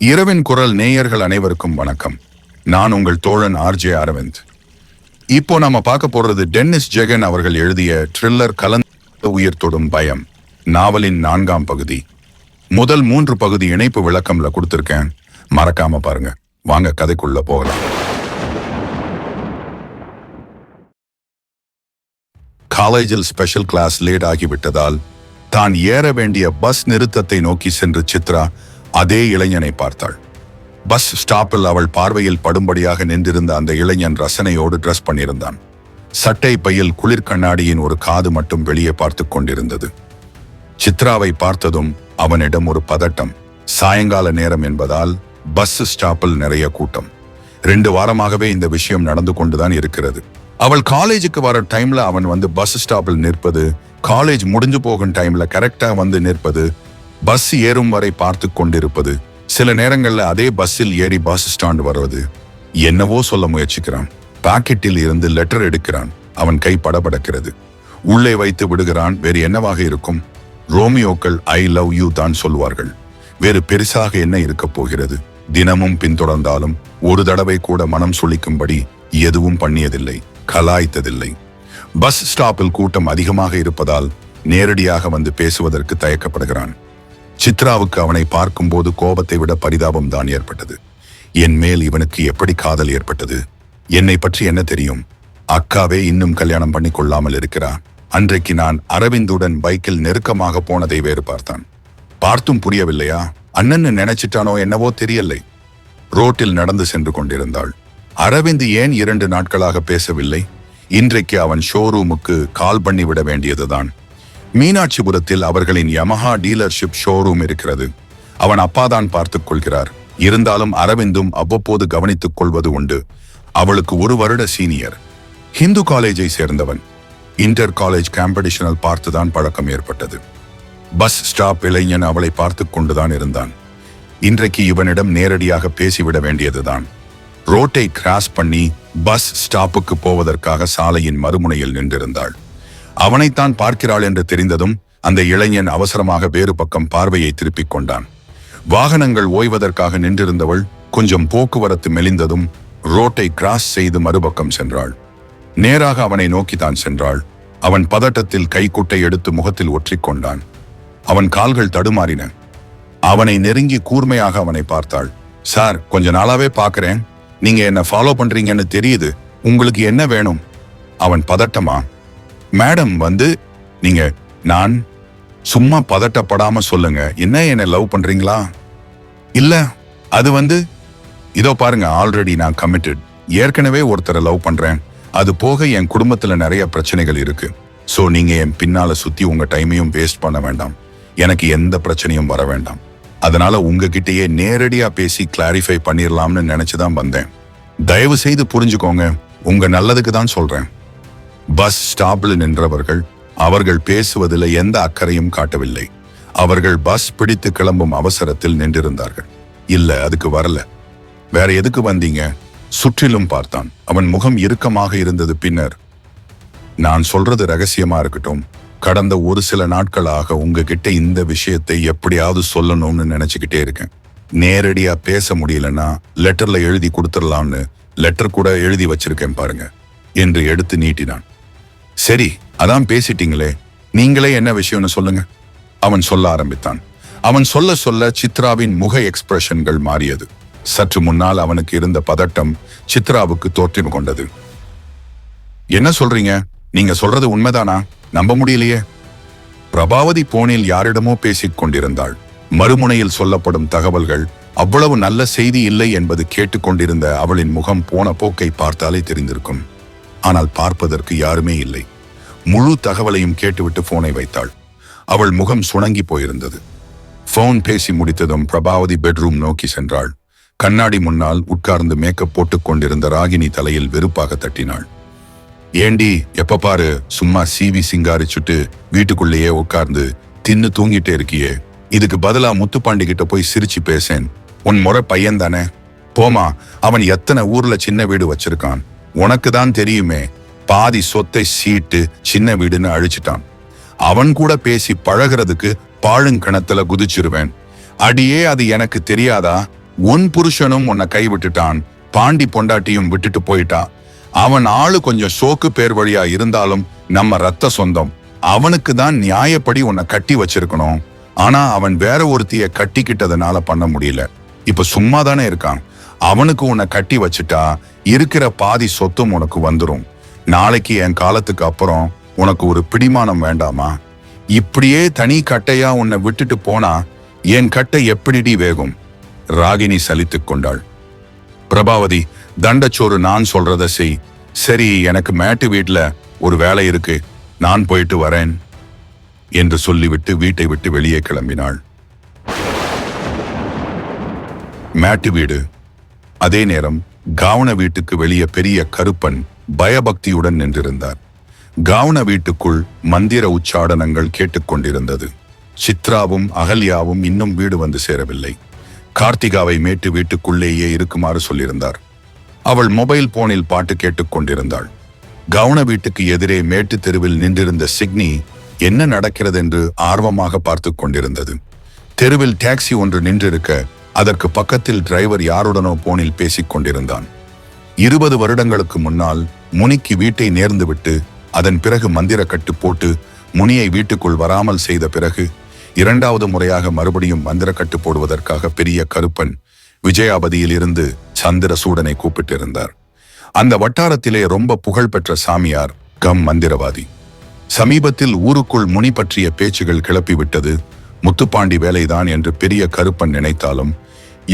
இரவின் குரல் நேயர்கள் அனைவருக்கும் வணக்கம். நான் உங்கள் தோழன் ஆர்ஜே அரவிந்த். இப்போ நாம பார்க்க போறது டென்னிஸ் ஜெகன் அவர்கள் எழுதிய த்ரில்லர் கலந்த உயிர் தொடும் பயம் நாவலின் 4ஆம் பகுதி. முதல் 3 பகுதி இணைப்பு விளக்கம்ல கொடுத்திருக்கேன், மறக்காம பாருங்க. வாங்க கதைக்குள்ள போகலாம். காலேஜில் ஸ்பெஷல் கிளாஸ் லேட் ஆகிவிட்டதால் தான் ஏற வேண்டிய பஸ் நிறுத்தத்தை நோக்கி சென்று சித்ரா அதே இளைஞனை பார்த்தாள். பஸ் ஸ்டாப்பில் அவள் பார்வையில் படும்படியாக நின்றிருந்த அந்த இளைஞன் ரசனையோடு ட்ரெஸ் பண்ணியிருந்தான். சட்டை பையில் குளிர் கண்ணாடியின் ஒரு காது மட்டும் வெளியே பார்த்து கொண்டிருந்தது. சித்ராவை பார்த்ததும் அவனிடம் ஒரு பதட்டம். சாயங்கால நேரம் என்பதால் பஸ் ஸ்டாப்பில் நிறைய கூட்டம். 2 வாரமாகவே இந்த விஷயம் நடந்து கொண்டுதான் இருக்கிறது. அவள் காலேஜுக்கு வர டைம்ல அவன் வந்து பஸ் ஸ்டாப்பில் நிற்பது, காலேஜ் முடிஞ்சு போகும் டைம்ல கரெக்டா வந்து நிற்பது, பஸ் ஏறும் வரை பார்த்து கொண்டிருப்பது, சில நேரங்கள்ல அதே பஸ்ஸில் ஏறி பஸ் ஸ்டாண்ட் வருவது. என்னவோ சொல்ல முயற்சிக்கிறான். பாக்கெட்டில் இருந்து லெட்டர் எடுக்கிறான். அவன் கை படபடக்கிறது. உள்ளே வைத்து விடுகிறான். வேறு என்னவாக இருக்கும்? ரோமியோக்கள் ஐ லவ் யூ தான் சொல்வார்கள். வேறு பெருசாக என்ன இருக்க போகிறது? தினமும் பின்தொடர்ந்தாலும் ஒரு தடவை கூட மனம் சுளிக்கும்படி எதுவும் பண்ணியதில்லை, கலாய்த்ததில்லை. பஸ் ஸ்டாப்பில் கூட்டம் அதிகமாக இருப்பதால் நேரடியாக வந்து பேசுவதற்கு தயக்கப்படுகிறான். சித்ராவுக்கு அவனை பார்க்கும்போது கோபத்தை விட பரிதாபம் தான் ஏற்பட்டது. என் மேல் இவனுக்கு எப்படி காதல் ஏற்பட்டது? என்னை பற்றி என்ன தெரியும்? அக்காவே இன்னும் கல்யாணம் பண்ணி கொள்ளாமல் இருக்கிறான். அன்றைக்கு நான் அரவிந்துடன் பைக்கில் நெருக்கமாக போனதை வேறு பார்த்தான். பார்த்தும் புரியவில்லையா? அண்ணன்னு நினைச்சிட்டானோ என்னவோ தெரியலை. ரோட்டில் நடந்து சென்று கொண்டிருந்தாள். அரவிந்த் ஏன் 2 நாட்களாக பேசவில்லை? இன்றைக்கு அவன் ஷோரூமுக்கு கால் பண்ணி விட வேண்டியதுதான். மீனாட்சிபுரத்தில் அவர்களின் யமஹா டீலர்ஷிப் ஷோரூம் இருக்கிறது. அவன் அப்பாதான் பார்த்துக் கொள்கிறார். இருந்தாலும் அரவிந்தும் அவ்வப்போது கவனித்துக் கொள்வது உண்டு. அவளுக்கு 1 வருட சீனியர். ஹிந்து காலேஜை சேர்ந்தவன். இன்டர் காலேஜ் காம்படிஷனில் பார்த்துதான் பழக்கம் ஏற்பட்டது. பஸ் ஸ்டாப் இளைஞன் அவளை பார்த்து கொண்டுதான் இருந்தான். இன்றைக்கு இவனிடம் நேரடியாக பேசிவிட வேண்டியதுதான். ரோட்டை கிராஸ் பண்ணி பஸ் ஸ்டாப்புக்கு போவதற்காக சாலையின் மறுமுனையில் நின்றிருந்தாள். அவனைத்தான் பார்க்கிறாள் என்று தெரிந்ததும் அந்த இளைஞன் அவசரமாக வேறு பக்கம் பார்வையை திருப்பிக் கொண்டான். வாகனங்கள் ஓய்வதற்காக நின்றிருந்தவள் கொஞ்சம் போக்குவரத்து மெலிந்ததும் ரோட்டை கிராஸ் செய்து மறுபக்கம் சென்றாள். நேராக அவனை நோக்கித்தான் சென்றாள். அவன் பதட்டத்தில் கைக்குட்டை எடுத்து முகத்தில் ஒற்றிக்கொண்டான். அவன் கால்கள் தடுமாறின. அவனை நெருங்கி கூர்மையாக அவனை பார்த்தாள். சார், கொஞ்ச நாளாவே பார்க்கிறேன், நீங்க என்ன ஃபாலோ பண்றீங்கன்னு தெரியுது. உங்களுக்கு என்ன வேணும்? அவன் பதட்டமா? மேடம் வந்து நீங்க நான் சும்மா பதட்டப்படாம சொல்லுங்க. என்ன லவ் பண்றீங்களா? இல்ல, அது வந்து இதோ பாருங்க, ஆல்ரெடி நான் கமிட்டட். ஏற்கனவே ஒருத்தரை லவ் பண்றேன். அது போக என் குடும்பத்துல நிறைய பிரச்சனைகள் இருக்கு. சோ நீங்க என் பின்னால சுத்தி உங்க டைமையும் வேஸ்ட் பண்ண வேண்டாம். எனக்கு எந்த பிரச்சனையும் வர வேண்டாம். அதனால உங்ககிட்டயே நேரடியா பேசி கிளாரிஃபை பண்ணிடலாம்னு நினைச்சுதான் வந்தேன். தயவு செய்து புரிஞ்சுக்கோங்க, உங்க நல்லதுக்கு தான் சொல்றேன். பஸ் ஸ்டாப்ல நின்றவர்கள் அவர்கள் பேசுவதில் எந்த அக்கறையும் காட்டவில்லை. அவர்கள் பஸ் பிடித்து கிளம்பும் அவசரத்தில் நின்றிருந்தார்கள். இல்ல, அதுக்கு வரல. வேற எதுக்கு வந்தீங்க? சுற்றிலும் பார்த்தான். அவன் முகம் இறுக்கமாக இருந்தது. பின்னர், நான் சொல்றது ரகசியமா இருக்கட்டும். கடந்த ஒரு சில நாட்களாக உங்ககிட்ட இந்த விஷயத்தை எப்படியாவது சொல்லணும்னு நினைச்சுக்கிட்டே இருக்கேன். நேரடியா பேச முடியலன்னா லெட்டர்ல எழுதி கொடுத்துடலாம்னு லெட்டர் கூட எழுதி வச்சிருக்கேன் பாருங்க என்று எடுத்து நீட்டினான். சரி, அதான் பேசிட்டீங்களே, நீங்களே என்ன விஷயம்னு சொல்லுங்க. அவன் சொல்ல ஆரம்பித்தான். அவன் சொல்ல சொல்ல சித்ராவின் முக எக்ஸ்பிரஷன்கள் மாறியது. சற்று முன்னால் அவனுக்கு இருந்த பதட்டம் சித்ராவுக்கு தோற்றம் கொண்டது. என்ன சொல்றீங்க? நீங்க சொல்றது உண்மைதானா? நம்ப முடியலையே. பிரபாவதி போனில் யாரிடமோ பேசிக் கொண்டிருந்தாள். மறுமுனையில் சொல்லப்படும் தகவல்கள் அவ்வளவு நல்ல செய்தி இல்லை என்பது கேட்டுக்கொண்டிருந்த அவளின் முகம் போன போக்கை பார்த்தாலே தெரிந்திருக்கும். ஆனால் பார்ப்பதற்கு யாருமே இல்லை. முழு தகவலையும் கேட்டுவிட்டு போனை வைத்தாள். அவள் முகம் சுணங்கி போயிருந்தது. போன் பேசி முடித்ததும் பிரபாவதி பெட்ரூம் நோக்கி சென்றாள். கண்ணாடி முன்னால் உட்கார்ந்து மேக்கப் போட்டுக் கொண்டிருந்த ராகினி தலையில் வெறுப்பாக தட்டினாள். ஏண்டி, எப்ப பாரு சும்மா சீவி சிங்காரிச்சுட்டு வீட்டுக்குள்ளேயே உட்கார்ந்து தின்னு தூங்கிட்டே இருக்கியே? இதுக்கு பதிலா முத்துப்பாண்டி கிட்ட போய் சிரிச்சு பேசேன். உன் முறை பையன் தானே, போமா. அவன் எத்தனை ஊர்ல சின்ன வீடு வச்சிருக்கான், உனக்கு தான் தெரியுமே. பாதி சொத்தை சீட்டு சின்ன வீடுன்னு அழிச்சிட்டான். அவன் கூட பேசி பழகிறதுக்கு பாழுங்கணத்துல குதிச்சிருவேன். அடியே, அது எனக்கு தெரியாதா? உன் புருஷனும் உன்னை கைவிட்டுட்டான், பாண்டி பொண்டாட்டியும் விட்டுட்டு போயிட்டா. அவன் ஆளு கொஞ்சம் சோக்கு பேர் வழியா இருந்தாலும் நம்ம ரத்த சொந்தம். அவனுக்கு தான் நியாயப்படி உன்னை கட்டி வச்சிருக்கணும். ஆனா அவன் வேற ஒருத்திய கட்டிக்கிட்டதுனால பண்ண முடியல. இப்ப சும்மா தானே இருக்கான். அவனுக்கு உன்னை கட்டி வச்சுட்டா இருக்கிற பாதி சொத்தும் உனக்கு வந்துரும். நாளைக்கு என் காலத்துக்கு அப்புறம் உனக்கு ஒரு பிடிமானம் வேண்டாமா? இப்படியே தனி கட்டையா உன்னை விட்டுட்டு போனா என் கட்டை எப்படிடி வேகும்? ராகினி சலித்துக் கொண்டாள். பிரபாவதி, தண்டச்சோறு நான் சொல்றத செய். சரி, எனக்கு மேட்டு வீட்டுல ஒரு வேலை இருக்கு, நான் போயிட்டு வரேன் என்று சொல்லிவிட்டு வீட்டை விட்டு வெளியே கிளம்பினாள். மேட்டு வீடு. அதே நேரம் கவுன வீட்டுக்கு வெளியே பெரிய கருப்பன் பயபக்தியுடன் நின்றிருந்தார். கவுன வீட்டுக்குள் மந்திர உச்சாடனங்கள் கேட்டுக்கொண்டிருந்தது. சித்ராவும் அகல்யாவும் இன்னும் வீடு வந்து சேரவில்லை. கார்த்திகாவை மேட்டு வீட்டுக்குள்ளேயே இருக்குமாறு சொல்லியிருந்தார். அவள் மொபைல் போனில் பாட்டு கேட்டுக்கொண்டிருந்தாள். கவுன வீட்டுக்கு எதிரே மேட்டு தெருவில் நின்றிருந்த சிக்னி என்ன நடக்கிறது என்று ஆர்வமாக பார்த்து கொண்டிருந்தது. தெருவில் டாக்ஸி ஒன்று நின்றிருக்க அதற்கு பக்கத்தில் டிரைவர் யாருடனோ போனில் பேசிக் கொண்டிருந்தான். 20 வருடங்களுக்கு முன்னால் முனிக்கு வீட்டை நேர்ந்துவிட்டு அதன் பிறகு மந்திர கட்டு போட்டு முனியை வீட்டுக்குள் வராமல் செய்த பிறகு 2வது முறையாக மறுபடியும் மந்திர கட்டு போடுவதற்காக பெரிய கருப்பன் விஜயாபதியில் இருந்து சந்திரசூடனை கூப்பிட்டிருந்தார். அந்த வட்டாரத்திலே ரொம்ப புகழ்பெற்ற சாமியார் கம் மந்திரவாதி. சமீபத்தில் ஊருக்குள் முனி பற்றிய பேச்சுகள் கிளப்பிவிட்டது. முத்துப்பாண்டி வேலைதான் என்று பெரிய கருப்பன் நினைத்தாலும்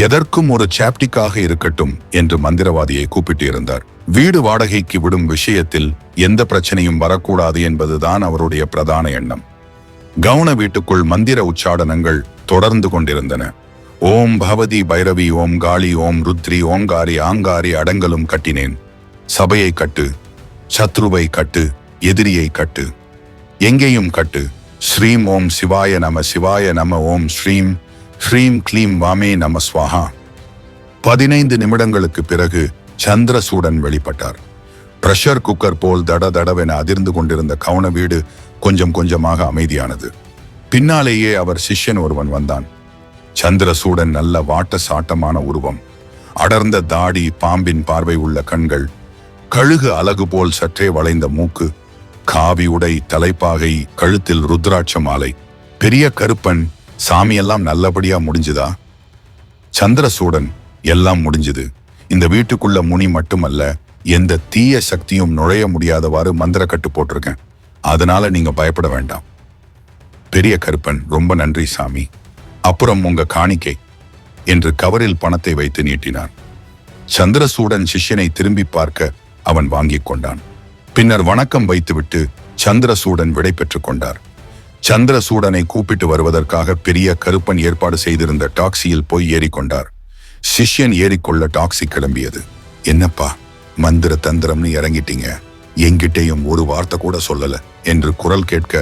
எதற்கும் ஒரு சாப்டிக்காக இருக்கட்டும் என்று மந்திரவாதியை கூப்பிட்டிருந்தார். வீடு வாடகைக்கு விடும் விஷயத்தில் எந்த பிரச்சனையும் வரக்கூடாது என்பதுதான் அவருடைய பிரதான எண்ணம். கவுன வீட்டுக்குள் மந்திர உச்சாடனங்கள் தொடர்ந்து கொண்டிருந்தன. ஓம் பகவதி பைரவி, ஓம் காளி, ஓம் ருத்ரி, ஓங்காரி, ஆங்காரி அடங்கலும் கட்டினேன். சபையை கட்டு, சத்ருவை கட்டு, எதிரியை கட்டு, எங்கேயும் கட்டு. ஸ்ரீம் ஓம் சிவாய நம, சிவாய நம, ஓம் ஸ்ரீம் ஸ்ரீம் க்ளீம் வாமே நம ஸ்வாஹா. 15 நிமிடங்களுக்கு பிறகு சந்திரசூடன் வெளிப்பட்டார். பிரஷர் குக்கர் போல் தட தடவென அதிர்ந்து கொண்டிருந்த கவுன வீடு கொஞ்சம் கொஞ்சமாக அமைதியானது. பின்னாலேயே அவர் சிஷ்யன் ஒருவன் வந்தான். சந்திரசூடன் நல்ல வாட்ட சாட்டமான உருவம், அடர்ந்த தாடி, பாம்பின் பார்வை உள்ள கண்கள், கழுகு அலகு போல் சற்றே வளைந்த மூக்கு, காவி உடை, தலைப்பாகை, கழுத்தில் ருத்ராட்ச மாலை. பெரிய கருப்பன், சாமியெல்லாம் நல்லபடியா முடிஞ்சுதா? சந்திரசூடன், எல்லாம் முடிஞ்சுது. இந்த வீட்டுக்குள்ள முனி மட்டுமல்ல, எந்த தீய சக்தியும் நுழைய முடியாதவாறு மந்திர கட்டு போட்டிருக்கேன். அதனால நீங்க பயப்பட வேண்டாம். பெரிய கருப்பன், ரொம்ப நன்றி சாமி. அப்புறம் உங்க காணிக்கை என்று கவரில் பணத்தை வைத்து நீட்டினார். சந்திரசூடன் சிஷ்யனை திரும்பி பார்க்க அவன் வாங்கிக் கொண்டான். பின்னர் வணக்கம் வைத்துவிட்டு சந்திரசூடன் விடை பெற்றுக் கொண்டார். சந்திரசூடனை கூப்பிட்டு வருவதற்காக பெரிய கருப்பன் ஏற்பாடு செய்திருந்த டாக்ஸியில் போய் ஏறிக்கொண்டார். சிஷ்யன் ஏறிக்கொள்ள டாக்ஸி கிளம்பியது. என்னப்பா மந்திர தந்திரம்னு இறங்கிட்டீங்க, எங்கிட்டேயும் ஒரு வார்த்தை கூட சொல்லல என்று குரல் கேட்க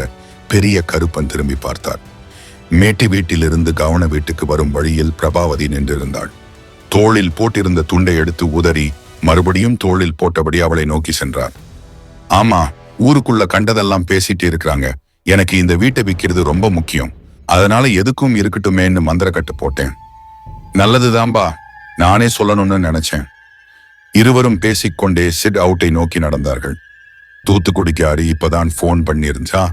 பெரிய கருப்பன் திரும்பி பார்த்தார். மேட்டி வீட்டிலிருந்து கவுன வீட்டுக்கு வரும் வழியில் பிரபாவதி நின்றிருந்தாள். தோளில் போட்டிருந்த துண்டை எடுத்து உதறி மறுபடியும் தோளில் போட்டபடி அவளை நோக்கி சென்றார். ஆமா, ஊருக்குள்ள கண்டதெல்லாம் பேசிட்டு இருக்கிறாங்க. எனக்கு இந்த வீட்டை விற்கிறது ரொம்ப முக்கியம். அதனால எதுக்கும் இருக்கட்டுமேன்னு மந்திர கட்டு போட்டேன். நல்லதுதான்பா, நானே சொல்லணும்னு நினைச்சேன். இருவரும் பேசிக்கொண்டே சிட் அவுட்டை நோக்கி நடந்தார்கள். தூத்துக்குடிக்காரி இப்பதான் போன் பண்ணிருந்தா,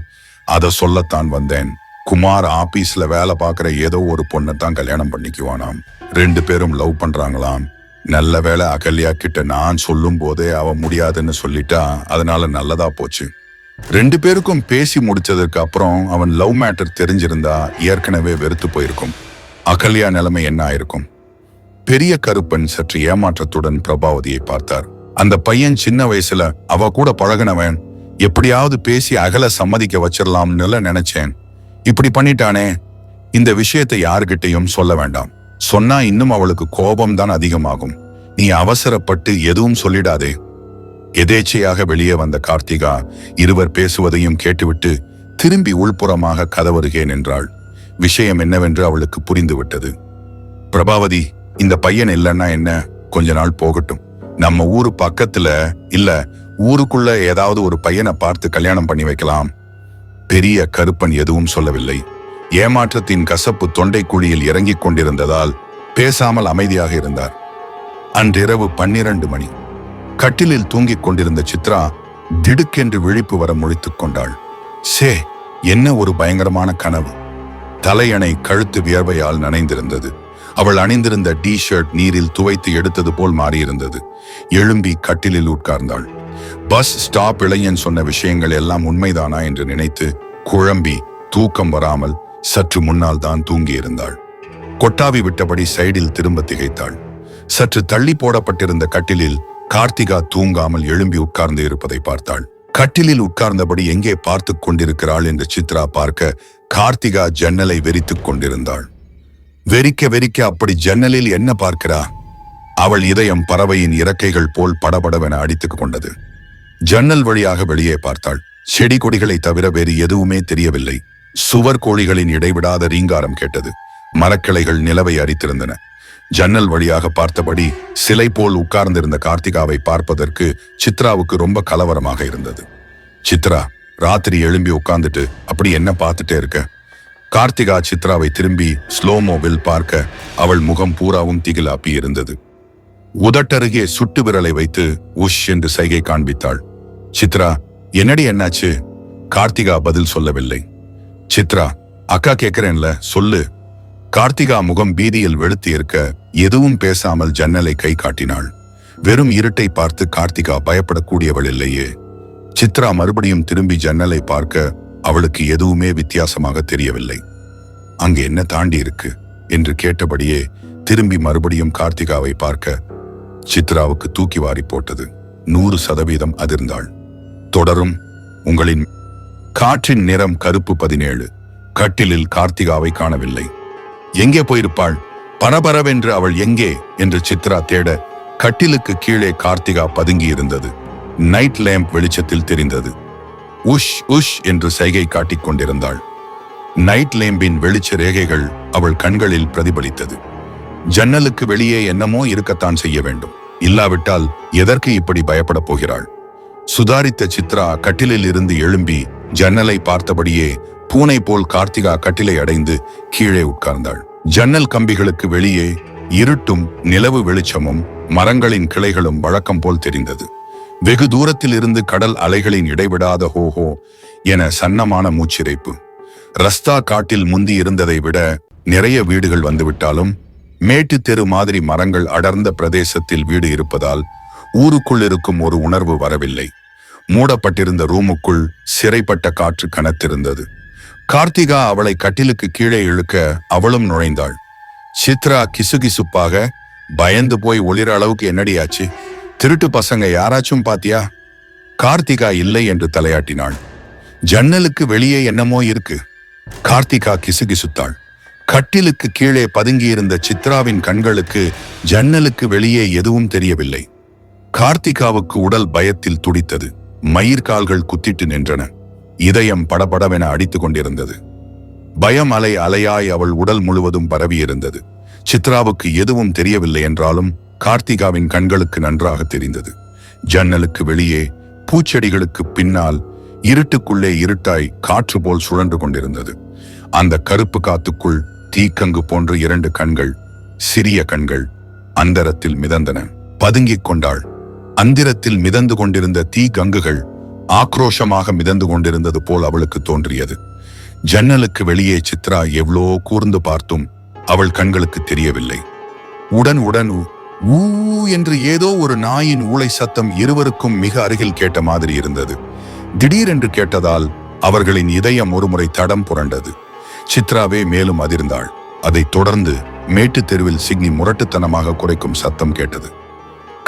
அதை சொல்லத்தான் வந்தேன். குமார் ஆபீஸ்ல வேலை பார்க்கிற ஏதோ ஒரு பொண்ணைத்தான் கல்யாணம் பண்ணிக்குவானாம். 2 பேரும் லவ் பண்றாங்களாம். நல்ல வேலை அகல்யா கிட்ட நான் சொல்லும் போதே அவ முடியாதுன்னு சொல்லிட்டா, அதனால நல்லதா போச்சு. 2 பேருக்கும் பேசி முடிச்சதுக்கு அப்புறம் அவன் லவ் மேட்டர் தெரிஞ்சிருந்தா ஏற்கனவே வெறுத்து போயிருக்கும். அகல்யா நிலைமை என்ன ஆயிருக்கும்? பெரிய கருப்பன் சற்று ஏமாற்றத்துடன் பிரபாவதியை பார்த்தார். அந்த பையன் சின்ன வயசுல அவ கூட பழகினவன், எப்படியாவது பேசி அகல சம்மதிக்க வச்சிடலாம்னு நினைச்சேன். இப்படி பண்ணிட்டானே. இந்த விஷயத்தை யாருகிட்டையும் சொல்ல வேண்டாம். சொன்னா இன்னும் அவளுக்கு கோபம் தான் அதிகமாகும். நீ அவசரப்பட்டு எதுவும் சொல்லிடாதே. எதேச்சையாக வெளியே வந்த கார்த்திகா இருவர் பேசுவதையும் கேட்டுவிட்டு திரும்பி உள்புறமாக கதவருகே நின்றாள். விஷயம் என்னவென்று அவளுக்கு புரிந்துவிட்டது. பிரபாவதி, இந்த பையன் இல்லைன்னா என்ன, கொஞ்ச நாள் போகட்டும். நம்ம ஊரு பக்கத்துல இல்ல ஊருக்குள்ள ஏதாவது ஒரு பையனை பார்த்து கல்யாணம் பண்ணி வைக்கலாம். பெரிய கருப்பன் எதுவும் சொல்லவில்லை. ஏமாற்றத்தின் கசப்பு தொண்டை குழியில் இறங்கிக் கொண்டிருந்ததால் பேசாமல் அமைதியாக இருந்தார். அன்றிரவு 12 மணி. கட்டிலில் தூங்கிக் கொண்டிருந்த சித்ரா திடுக்கென்று விழிப்பு வர முழித்துக் கொண்டாள். சே, என்ன ஒரு பயங்கரமான கனவு! தலையணை கழுத்து வியர்வையால் நனைந்திருந்தது. அவள் அணிந்திருந்த டி-ஷர்ட் நீரில் துவைத்து எடுத்தது போல் மாறியிருந்தது. எழும்பி கட்டிலில் உட்கார்ந்தாள். பஸ் ஸ்டாப் இளைஞன் சொன்ன விஷயங்கள் எல்லாம் உண்மைதானா என்று நினைத்து குழம்பி தூக்கம் வராமல் சற்று முன்னால் தான் தூங்கியிருந்தாள். கொட்டாவி விட்டபடி சைடில் திரும்ப திகைத்தாள். சற்று தள்ளி போடப்பட்டிருந்த கட்டிலில் கார்த்திகா தூங்காமல் எழும்பி உட்கார்ந்து இருப்பதை பார்த்தாள். கட்டிலில் உட்கார்ந்தபடி எங்கே பார்த்து கொண்டிருக்கிறாள் என்று சித்ரா பார்க்க கார்த்திகா ஜன்னலை வெறித்துக் கொண்டிருந்தாள். வெறிக்க வெறிக்க அப்படி ஜன்னலில் என்ன பார்க்கிறா? அவள் இதயம் பறவையின் இறக்கைகள் போல் படபடவென அடித்துக் கொண்டது. ஜன்னல் வழியாக வெளியே பார்த்தாள். செடி கொடிகளை தவிர வேறு எதுவுமே தெரியவில்லை. சுவர் கோழிகளின் இடைவிடாத ரீங்காரம் கேட்டது. மரக்கிளைகள் நிலவை அரித்திருந்தன. ஜன்னல் வழியாக பார்த்தபடி சிலை போல் உட்கார்ந்திருந்த கார்த்திகாவை பார்ப்பதற்கு சித்ராவுக்கு ரொம்ப கலவரமாக இருந்தது. சித்ரா, ராத்திரி எழும்பி உட்கார்ந்துட்டு அப்படி என்ன பார்த்துட்டே இருக்க? கார்த்திகா சித்ராவை திரும்பி ஸ்லோமோவில் பார்க்க அவள் முகம் பூராவும் திகிலாப்பி இருந்தது. உதட்டருகே சுட்டு விரலை வைத்து உஷ் என்று சைகை காண்பித்தாள். சித்ரா, என்னடி என்னாச்சு? கார்த்திகா பதில் சொல்லவில்லை. சித்ரா, அக்கா கேட்கிறேன்ல, சொல்லு. கார்த்திகா முகம் பீதியில் வெளுத்து இருக்க எதுவும் பேசாமல் ஜன்னலை கை காட்டினாள். வெறும் இருட்டை பார்த்து கார்த்திகா பயப்படக்கூடியவள் இல்லையே. சித்ரா மறுபடியும் திரும்பி ஜன்னலை பார்க்க அவளுக்கு எதுவுமே வித்தியாசமாக தெரியவில்லை. அங்கு என்ன தாண்டி இருக்கு என்று கேட்டபடியே திரும்பி மறுபடியும் கார்த்திகாவை பார்க்க சித்ராவுக்கு தூக்கி வாரி போட்டது. 100% அதிர்ந்தாள். தொடரும். உங்களின் காற்றின் நிறம் கருப்பு 17. கட்டிலில் கார்த்திகாவை காணவில்லை. எங்கே போயிருப்பாள்? பரபரவென்று அவள் எங்கே என்று சித்ரா தேட கட்டிலுக்கு கீழே கார்த்திகா பதுங்கி இருந்தது. நைட் லேம்ப் வெளிச்சத்தில் தெரிந்தது. உஷ் உஷ் என்று சைகை காட்டிக் கொண்டிருந்தாள். நைட் லேம்பின் வெளிச்ச ரேகைகள் அவள் கண்களில் பிரதிபலித்தது. ஜன்னலுக்கு வெளியே என்னமோ இருக்கத்தான் செய்ய வேண்டும். இல்லாவிட்டால் எதற்கு இப்படி பயப்படப் போகிறாள்? சுதாரித்த சித்ரா கட்டிலில் இருந்து எழும்பி ஜன்னலை பார்த்தபடியே பூனை போல் கார்த்திகா கட்டிலை அடைந்து கீழே உட்கார்ந்தாள். ஜன்னல் கம்பிகளுக்கு வெளியே இருட்டும் நிலவு வெளிச்சமும் மரங்களின் கிளைகளும் வழக்கம் போல் தெரிந்தது. வெகு தூரத்தில் இருந்து கடல் அலைகளின் இடைவிடாத ஹோஹோ என சன்னமான மூச்சிறைப்பு. ரஸ்தா காட்டில் முந்தி இருந்ததை விட நிறைய வீடுகள் வந்துவிட்டாலும் மேட்டு தெரு மாதிரி மரங்கள் அடர்ந்த பிரதேசத்தில் வீடு இருப்பதால் ஊருக்குள் இருக்கும் ஒரு உணர்வு வரவில்லை. மூடப்பட்டிருந்த ரூமுக்குள் சிறைப்பட்ட காற்று கனத்திருந்தது. கார்த்திகா அவளை கட்டிலுக்கு கீழே இழுக்க அவளும் நுழைந்தாள். சித்ரா கிசுகிசுப்பாக, பயந்து போய் ஒளிர அளவுக்கு என்னடியாச்சு? திருட்டு பசங்க யாராச்சும் பாத்தியா? கார்த்திகா இல்லை என்று தலையாட்டினாள். ஜன்னலுக்கு வெளியே என்னமோ இருக்கு. கார்த்திகா கிசுகிசுத்தாள். கட்டிலுக்கு கீழே பதுங்கியிருந்த சித்ராவின் கண்களுக்கு ஜன்னலுக்கு வெளியே எதுவும் தெரியவில்லை. கார்த்திகாவுக்கு உடல் பயத்தில் துடித்தது. மயிர்கால்கள் குத்திட்டு நின்றன. இதயம் படபடவென அடித்துக் கொண்டிருந்தது. பயம் அலை அலையாய் அவள் உடல் முழுவதும் பரவியிருந்தது. சித்ராவுக்கு எதுவும் தெரியவில்லை என்றாலும் கார்த்திகாவின் கண்களுக்கு நன்றாக தெரிந்தது. ஜன்னலுக்கு வெளியே பூச்செடிகளுக்கு பின்னால் இருட்டுக்குள்ளே இருட்டாய் காற்று போல் சுழன்று கொண்டிருந்தது. அந்த கருப்பு காத்துக்குள் தீக்கங்கு போன்ற 2 கண்கள், சிறிய கண்கள் அந்தரத்தில் மிதந்தன. பதுங்கிக் கொண்டாள். அந்திரத்தில் மிதந்து கொண்டிருந்த தீ கங்குகள் ஆக்ரோஷமாக மிதந்து கொண்டிருந்தது போல் அவளுக்கு தோன்றியது. ஜன்னலுக்கு வெளியே சித்ரா எவ்வளோ கூர்ந்து பார்த்தும் அவள் கண்களுக்கு தெரியவில்லை. உடன் ஊ என்று ஏதோ ஒரு நாயின் ஊளை சத்தம் இருவருக்கும் மிக அருகில் கேட்ட மாதிரி இருந்தது. திடீரென்று கேட்டதால் அவர்களின் இதயம் ஒருமுறை தடம் புரண்டது. சித்ராவே மேலும் அதிர்ந்தாள். அதைத் தொடர்ந்து மேட்டு தெருவில் சிக்னி முரட்டுத்தனமாக குறைக்கும் சத்தம் கேட்டது.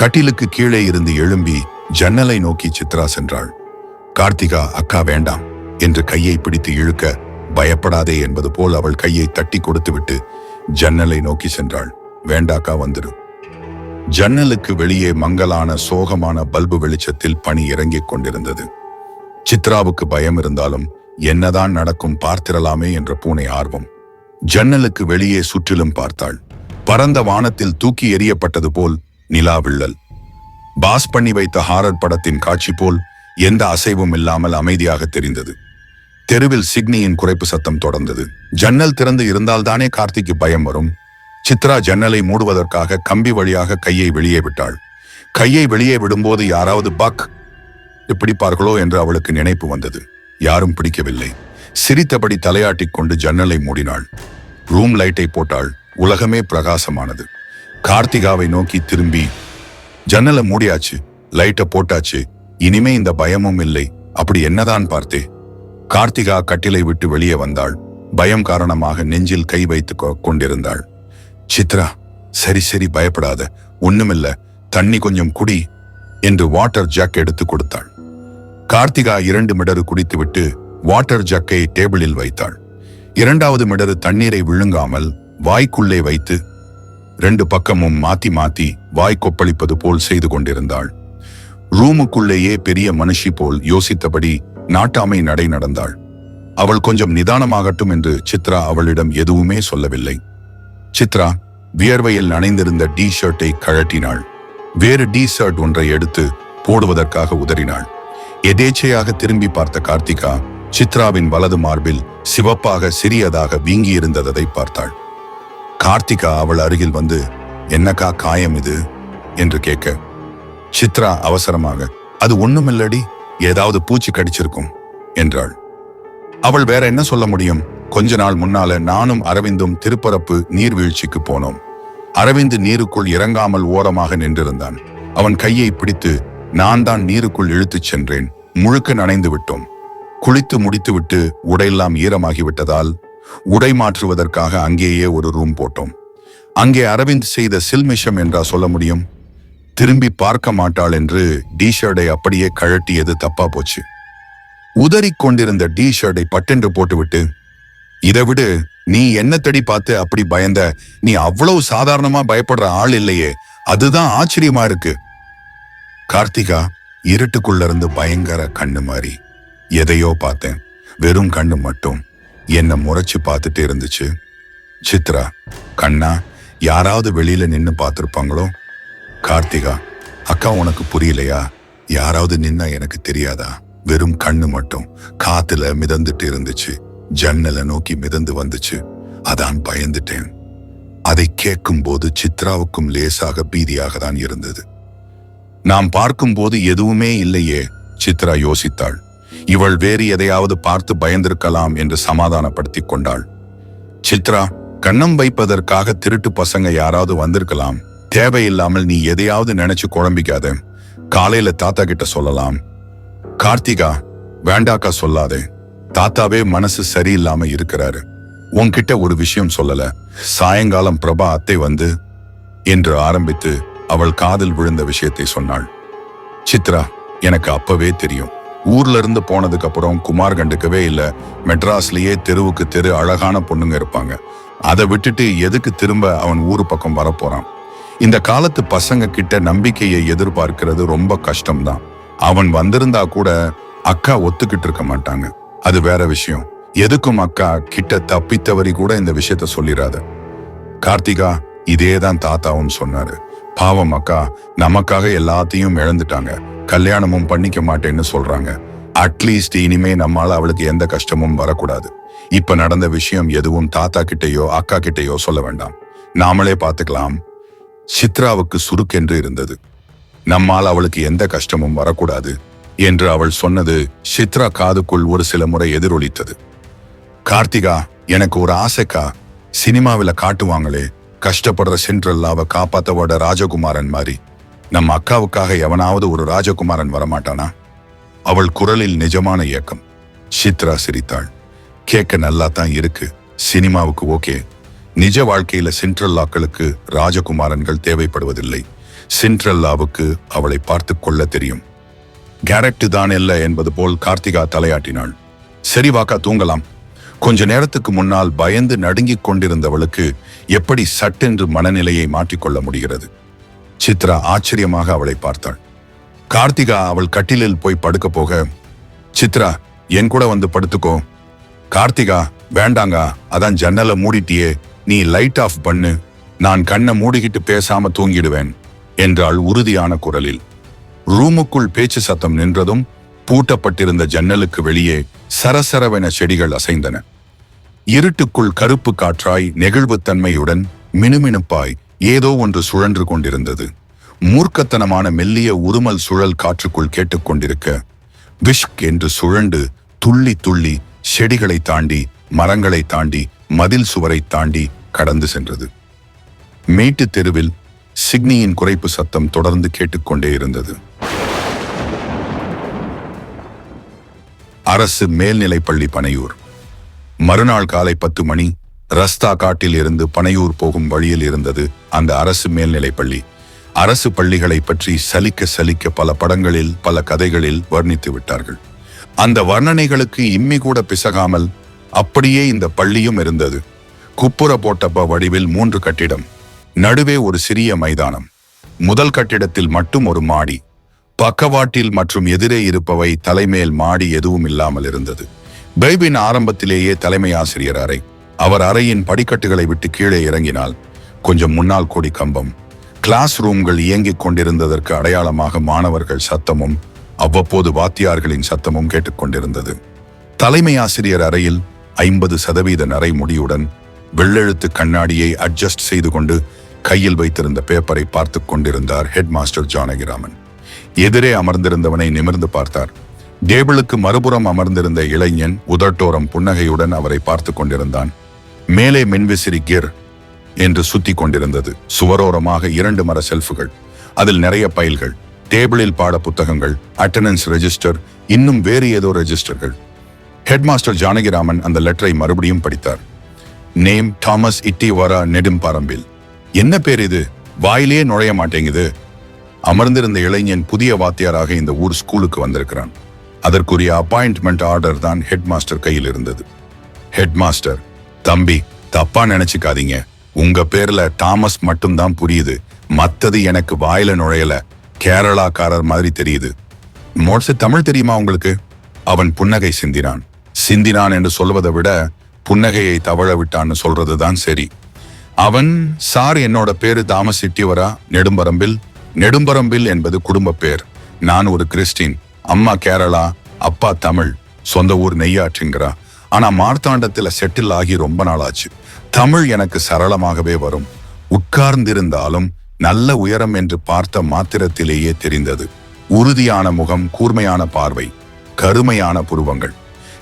கட்டிலுக்கு கீழே இருந்து எழும்பி ஜன்னலை நோக்கி சித்ரா சென்றாள். கார்த்திகா, அக்கா வேண்டாம் என்று கையை பிடித்து இழுக்க, பயப்படாதே என்பது போல் அவள் கையை தட்டி கொடுத்துவிட்டு ஜன்னலை நோக்கி சென்றாள். வேண்டாக்கா, வந்துடு. ஜன்னலுக்கு வெளியே மங்கலான சோகமான பல்பு வெளிச்சத்தில் பனி இறங்கிக் கொண்டிருந்தது. சித்ராவுக்கு பயம் இருந்தாலும் என்னதான் நடக்கும் பார்த்திரலாமே என்ற பூனை ஆர்வம். ஜன்னலுக்கு வெளியே சுற்றிலும் பார்த்தாள். பரந்த வானத்தில் தூக்கி எறியப்பட்டது போல் நிலாவிள்ளல். பாஸ் பண்ணி வைத்த ஹாரர் படத்தின் காட்சி போல் எந்த அசைவும் இல்லாமல் அமைதியாக தெரிந்தது. தெருவில் சிக்னியின் குறைப்பு சத்தம் தொடர்ந்தது. ஜன்னல் திறந்து இருந்தால்தானே கார்த்திக்கு பயம் வரும். சித்ரா ஜன்னலை மூடுவதற்காக கம்பி வழியாக கையை வெளியே விட்டாள். கையை வெளியே விடும்போது யாராவது பக் பிடிப்பார்களோ என்று அவளுக்கு நினைப்பு வந்தது. யாரும் பிடிக்கவில்லை. சிரித்தபடி தலையாட்டிக் கொண்டு ஜன்னலை மூடினாள். ரூம் லைட்டை போட்டாள். உலகமே பிரகாசமானது. கார்த்திகாவை நோக்கி திரும்பி, ஜன்னலை மூடியாச்சு, லைட்டை போட்டாச்சு, இனிமே இந்த பயமும் இல்லை, அப்படி என்னதான் பார்த்தே? கார்த்திகா கட்டிலை விட்டு வெளியே வந்தாள். பயம் காரணமாக நெஞ்சில் கை வைத்து கொண்டிருந்தாள். சித்ரா, சரி சரி, பயப்படாத, ஒண்ணுமில்ல, தண்ணி கொஞ்சம் குடி என்று வாட்டர் ஜக் எடுத்து கொடுத்தாள். கார்த்திகா 2 மிடறு குடித்துவிட்டு வாட்டர் ஜக்கை டேபிளில் வைத்தாள். 2வது மிடறு தண்ணீரை விழுங்காமல் வாய்க்குள்ளே வைத்து 2 பக்கமும் மாத்தி மாத்தி வாய் கொப்பளிப்பது போல் செய்து கொண்டிருந்தாள். ரூமுக்குள்ளேயே பெரிய மனுஷி போல் யோசித்தபடி நாட்டாமை நடை நடந்தாள். அவள் கொஞ்சம் நிதானமாகட்டும் என்று சித்ரா அவளிடம் எதுவுமே சொல்லவில்லை. சித்ரா வியர்வையில் நனைந்திருந்த டி-ஷர்ட்டை கழட்டினாள். வேறு டி-ஷர்ட் ஒன்றை எடுத்து போடுவதற்காக உதறினாள். எதேச்சையாக திரும்பி பார்த்த கார்த்திகா சித்ராவின் வலது மார்பில் சிவப்பாக சிறியதாக வீங்கியிருந்ததை பார்த்தாள். கார்த்திகா அவள் அருகில் வந்து, என்னக்கா காயம் இது என்று கேட்க, சித்ரா அவசரமாக, அது ஒண்ணுமில்லடி, ஏதாவது பூச்சி கடிச்சிருக்கும் என்றாள். அவள் வேற என்ன சொல்ல முடியும்? கொஞ்ச நாள் முன்னால நானும் அரவிந்தும் திருப்பரப்பு நீர்வீழ்ச்சிக்கு போனோம். அரவிந்த் நீருக்குள் இறங்காமல் ஓரமாக நின்றிருந்தான். அவன் கையை பிடித்து நான் தான் நீருக்குள் இழுத்துச் சென்றேன். முழுக்க நனைந்து விட்டோம். குளித்து முடித்துவிட்டு உடையெல்லாம் ஈரமாகிவிட்டதால் உடை மாற்றுவதற்காக அங்கேயே ஒரு ரூம் போட்டோம். அங்கே அரவிந்த் செய்த சில்மிஷம் என்றா சொல்ல முடியும்? திரும்பி பார்க்க மாட்டாள் என்று டி-ஷர்ட்டை அப்படியே கழட்டியது தப்பா போச்சு. உதறிக் கொண்டிருந்த டி-ஷர்ட்டை பட்டென்று போட்டுவிட்டு, இதை விடு, நீ என்ன தேடி பார்த்து அப்படி பயந்த? நீ அவ்வளவு சாதாரணமா பயப்படுற ஆள் இல்லையே, அதுதான் ஆச்சரியமா இருக்கு. கார்த்திகா இருட்டுக்குள்ள இருந்து பயங்கர கண்ணு மாறி, எதையோ பார்த்தேன், வெறும் கண்ணு மட்டும் என்ன முறைச்சு பார்த்துட்டு இருந்துச்சு. சித்ரா, கண்ணா, யாராவது வெளியில நின்னு பார்த்திருப்பாங்களோ? கார்த்திகா, அக்கா உனக்கு புரியலையா? யாராவது நின்னா எனக்கு தெரியாதா? வெறும் கண்ணு மட்டும் காத்துல மிதந்துட்டு இருந்துச்சு. ஜன்னலை நோக்கி மிதந்து வந்துச்சு. அதான் பயந்துட்டேன். அதை கேட்கும் போது சித்ராவுக்கும் லேசாக பீதியாக தான் இருந்தது. நாம் பார்க்கும்போது எதுவுமே இல்லையே, சித்ரா யோசித்தாள். இவள் வேறு எதையாவது பார்த்து பயந்திருக்கலாம் என்று சமாதானப்படுத்திக் கொண்டாள். சித்ரா, கண்ணம் வைப்பதற்காக திருட்டு பசங்க யாராவது வந்திருக்கலாம். தேவையில்லாமல் நீ எதையாவது நினைச்சு குழம்பிக்காத. காலையில தாத்தா கிட்ட சொல்லலாம். கார்த்திகா, வேண்டாக்கா, சொல்லாதே. தாத்தாவே மனசு சரியில்லாம இருக்கிறாரு. உன்கிட்ட ஒரு விஷயம் சொல்லல. சாயங்காலம் பிரபா அத்தை வந்து என்று ஆரம்பித்து அவள் காதில் விழுந்த விஷயத்தை சொன்னாள். சித்ரா, எனக்கு அப்பவே தெரியும். ஊர்ல இருந்து போனதுக்கு அப்புறம் குமார் கண்டுக்கவே இல்ல. மெட்ராஸ்லயே தெருவுக்கு தெரு அழகான பொண்ணுங்க இருப்பாங்க. அதை விட்டுட்டு எதுக்கு திரும்ப அவன் ஊரு பக்கம் வரப்போறான்? இந்த காலத்து பசங்க கிட்ட நம்பிக்கையை எதிர்பார்க்கிறது ரொம்ப கஷ்டம்தான். அவன் வந்திருந்தா கூட அக்கா ஒத்துக்கிட்டு இருக்க மாட்டாங்க. அது வேற விஷயம். எதுக்கும் அக்கா கிட்ட தப்பித்தவரி கூட இந்த விஷயத்த சொல்லிடாத. கார்த்திகா, இதேதான் தாத்தாவும் சொன்னாரு. பாவம் அக்கா, நமக்காக எல்லாத்தையும் இழந்துட்டாங்க. கல்யாணமும் பண்ணிக்க மாட்டேன்னு சொல்றாங்க. அட்லீஸ்ட் இனிமே நம்மால அவளுக்கு எந்த கஷ்டமும் வரக்கூடாது. இப்ப நடந்த விஷயம் எதுவும் தாத்தா கிட்டையோ அக்கா கிட்டையோ சொல்ல வேண்டாம். நாமளே பார்த்துக்கலாம். சித்ராவுக்கு சுருக்கென்று இருந்தது. நம்மால் அவளுக்கு எந்த கஷ்டமும் வரக்கூடாது என்று அவள் சொன்னது சித்ரா காதுக்குள் ஒரு சில முறை எதிரொலித்தது. கார்த்திகா, எனக்கு ஒரு ஆசைக்கா. சினிமாவில காட்டுவாங்களே, கஷ்டப்படுற சிண்ட்ரெல்லாவை காப்பாத்தவோட ராஜகுமாரன் மாதிரி நம்ம அக்காவுக்காக எவனாவது ஒரு ராஜகுமாரன் வரமாட்டானா? அவள் குரலில் நிஜமான ஏக்கம். சித்ரா சிரித்தாள். கேட்க நல்லா தான் இருக்கு. சினிமாவுக்கு ஓகே. நிஜ வாழ்க்கையில சிண்ட்ரெல்லாக்களுக்கு ராஜகுமாரன்கள் தேவைப்படுவதில்லை. சிண்ட்ரெல்லாவுக்கு அவளை பார்த்து கொள்ள தெரியும். கேரக்டர் தான் இல்ல என்பது போல் கார்த்திகா தலையாட்டினாள். சரி வாக்கா, தூங்கலாம். கொஞ்ச நேரத்துக்கு முன்னால் பயந்து நடுங்கிக் கொண்டிருந்தவளுக்கு எப்படி சட்டென்று மனநிலையை மாற்றிக்கொள்ள முடிகிறது? சித்ரா ஆச்சரியமாக அவளை பார்த்தாள். கார்த்திகா அவள் கட்டிலில் போய் படுக்க போக, சித்ரா, என் கூட வந்து படுத்துக்கோ. கார்த்திகா, வேண்டாங்க, அதான் ஜன்னலை மூடிட்டியே, நீ லைட் ஆஃப் பண்ணு. நான் கண்ணை மூடிக்கிட்டு பேசாம தூங்கிடுவேன் என்றாள் உறுதியான குரலில். ரூமுக்குள் பேச்சு சத்தம் நின்றதும் பூட்டப்பட்டிருந்த ஜன்னலுக்கு வெளியே சரசரவென செடிகள் அசைந்தன. இருட்டுக்குள் கருப்பு காற்றாய் நெகிழ்வுத்தன்மையுடன் மினுமினுப்பாய் ஏதோ ஒன்று சுழன்று கொண்டிருந்தது. மூர்க்கத்தனமான மெல்லிய உருமல் சுழல் காற்றுக்குள் கேட்டுக்கொண்டிருக்க விஷ்க் என்று சுழண்டு துள்ளி துள்ளி செடிகளை தாண்டி, மரங்களை தாண்டி, மதில் சுவரை தாண்டி கடந்து சென்றது. மேட்டு தெருவில் சிக்னியின் குறைப்பு சத்தம் தொடர்ந்து கேட்டுக்கொண்டே இருந்தது. அரசு மேல்நிலைப்பள்ளி பனையூர். மறுநாள் காலை 10 மணி. ரஸ்தா காட்டில் இருந்து பனையூர் போகும் வழியில் இருந்தது அந்த அரசு மேல்நிலைப்பள்ளி. அரசு பள்ளிகளை பற்றி சலிக்க சலிக்க பல படங்களில், பல கதைகளில் வர்ணித்து விட்டார்கள். அந்த வர்ணனைகளுக்கு இம்மி கூட பிசகாமல் அப்படியே இந்த பள்ளியும் இருந்தது. குப்புற போட்ட வடிவில் 3 கட்டிடம், நடுவே ஒரு சிறிய மைதானம். முதல் கட்டிடத்தில் மட்டும் ஒரு மாடி, பக்கவாட்டில் மற்றும் எதிரே இருப்பவை தலைமேல் மாடி எதுவும் இல்லாமல் இருந்தது. பைபின் ஆரம்பத்திலேயே தலைமை ஆசிரியர் அறை. அவர் அறையின் படிக்கட்டுகளை விட்டு கீழே இறங்கினால் கொஞ்சம் முன்னால் கொடி கம்பம். கிளாஸ் ரூம்கள் இயங்கிக் கொண்டிருந்ததற்கு அடையாளமாக மாணவர்கள் சத்தமும் அவ்வப்போது வாத்தியார்களின் சத்தமும் கேட்டுக்கொண்டிருந்தது. தலைமை ஆசிரியர் அறையில் 50% நரை முடியுடன் வெள்ளெழுத்து கண்ணாடியை அட்ஜஸ்ட் செய்து கொண்டு கையில் வைத்திருந்த பேப்பரை பார்த்து கொண்டிருந்தார் ஹெட் மாஸ்டர் ஜானகிராமன். எதிரே அமர்ந்திருந்தவனை நிமிர்ந்து பார்த்தார். டேபிளுக்கு மறுபுறம் அமர்ந்திருந்த இளைஞன் உதட்டோரம் புன்னகையுடன் அவரை பார்த்து கொண்டிருந்தான். மேலே மின்விசிறி கிர் என்று சுத்தி கொண்டிருந்தது. சுவரோரமாக 2 மர செல்ஃபுகள், அதில் நிறைய பைல்கள், டேபிளில் பாட புத்தகங்கள், அட்டெண்டன்ஸ் ரெஜிஸ்டர், இன்னும் வேறு ஏதோ ரெஜிஸ்டர்கள். ஹெட் மாஸ்டர் ஜானகிராமன் அந்த லெட்டரை மறுபடியும் படித்தார். Name Thomas Ittivara Nedumparambil. என்ன பேர் இது? வாயிலே நுழைய மாட்டேங்குது. அமர்ந்திருந்த இளைஞன் புதிய வாத்தியாராக இந்த ஊர் ஸ்கூலுக்கு வந்திருக்கிறான். அதற்குரிய அப்பாயின்ட்மெண்ட் ஆர்டர் தான் ஹெட் மாஸ்டர் கையில் இருந்தது. ஹெட் மாஸ்டர், தம்பி தப்பா நினைச்சுக்காதீங்க, உங்க பேர்ல தாமஸ் மட்டும்தான் புரியுது, மத்தது எனக்கு வாயில நுழையல, கேரளாக்காரர் மாதிரி தெரியுது. மோட்ஸ் தமிழ் தெரியுமா உங்களுக்கு? அவன் புன்னகை சிந்தினான். சிந்தினான் என்று சொல்வதை விட புன்னகையை தவழ விட்டான்னு சொல்றதுதான் சரி. அவன், சார் என்னோட பேரு தாமஸ் இட்டிவரா நெடும்பரம்பில். நெடும்பரம்பில் என்பது குடும்ப பேர். நான் ஒரு கிறிஸ்டின், அம்மா கேரளா, அப்பா தமிழ், சொந்த ஊர் நெய்யாற்றுங்கிறா. ஆனா மார்த்தாண்டத்துல செட்டில் ஆகி ரொம்ப நாளாச்சு. தமிழ் எனக்கு சரளமாகவே வரும். உட்கார்ந்திருந்தாலும் நல்ல உயரம் என்று பார்த்த மாத்திரத்திலேயே தெரிந்தது. உறுதியான முகம், கூர்மையான பார்வை, கருமையான புருவங்கள்,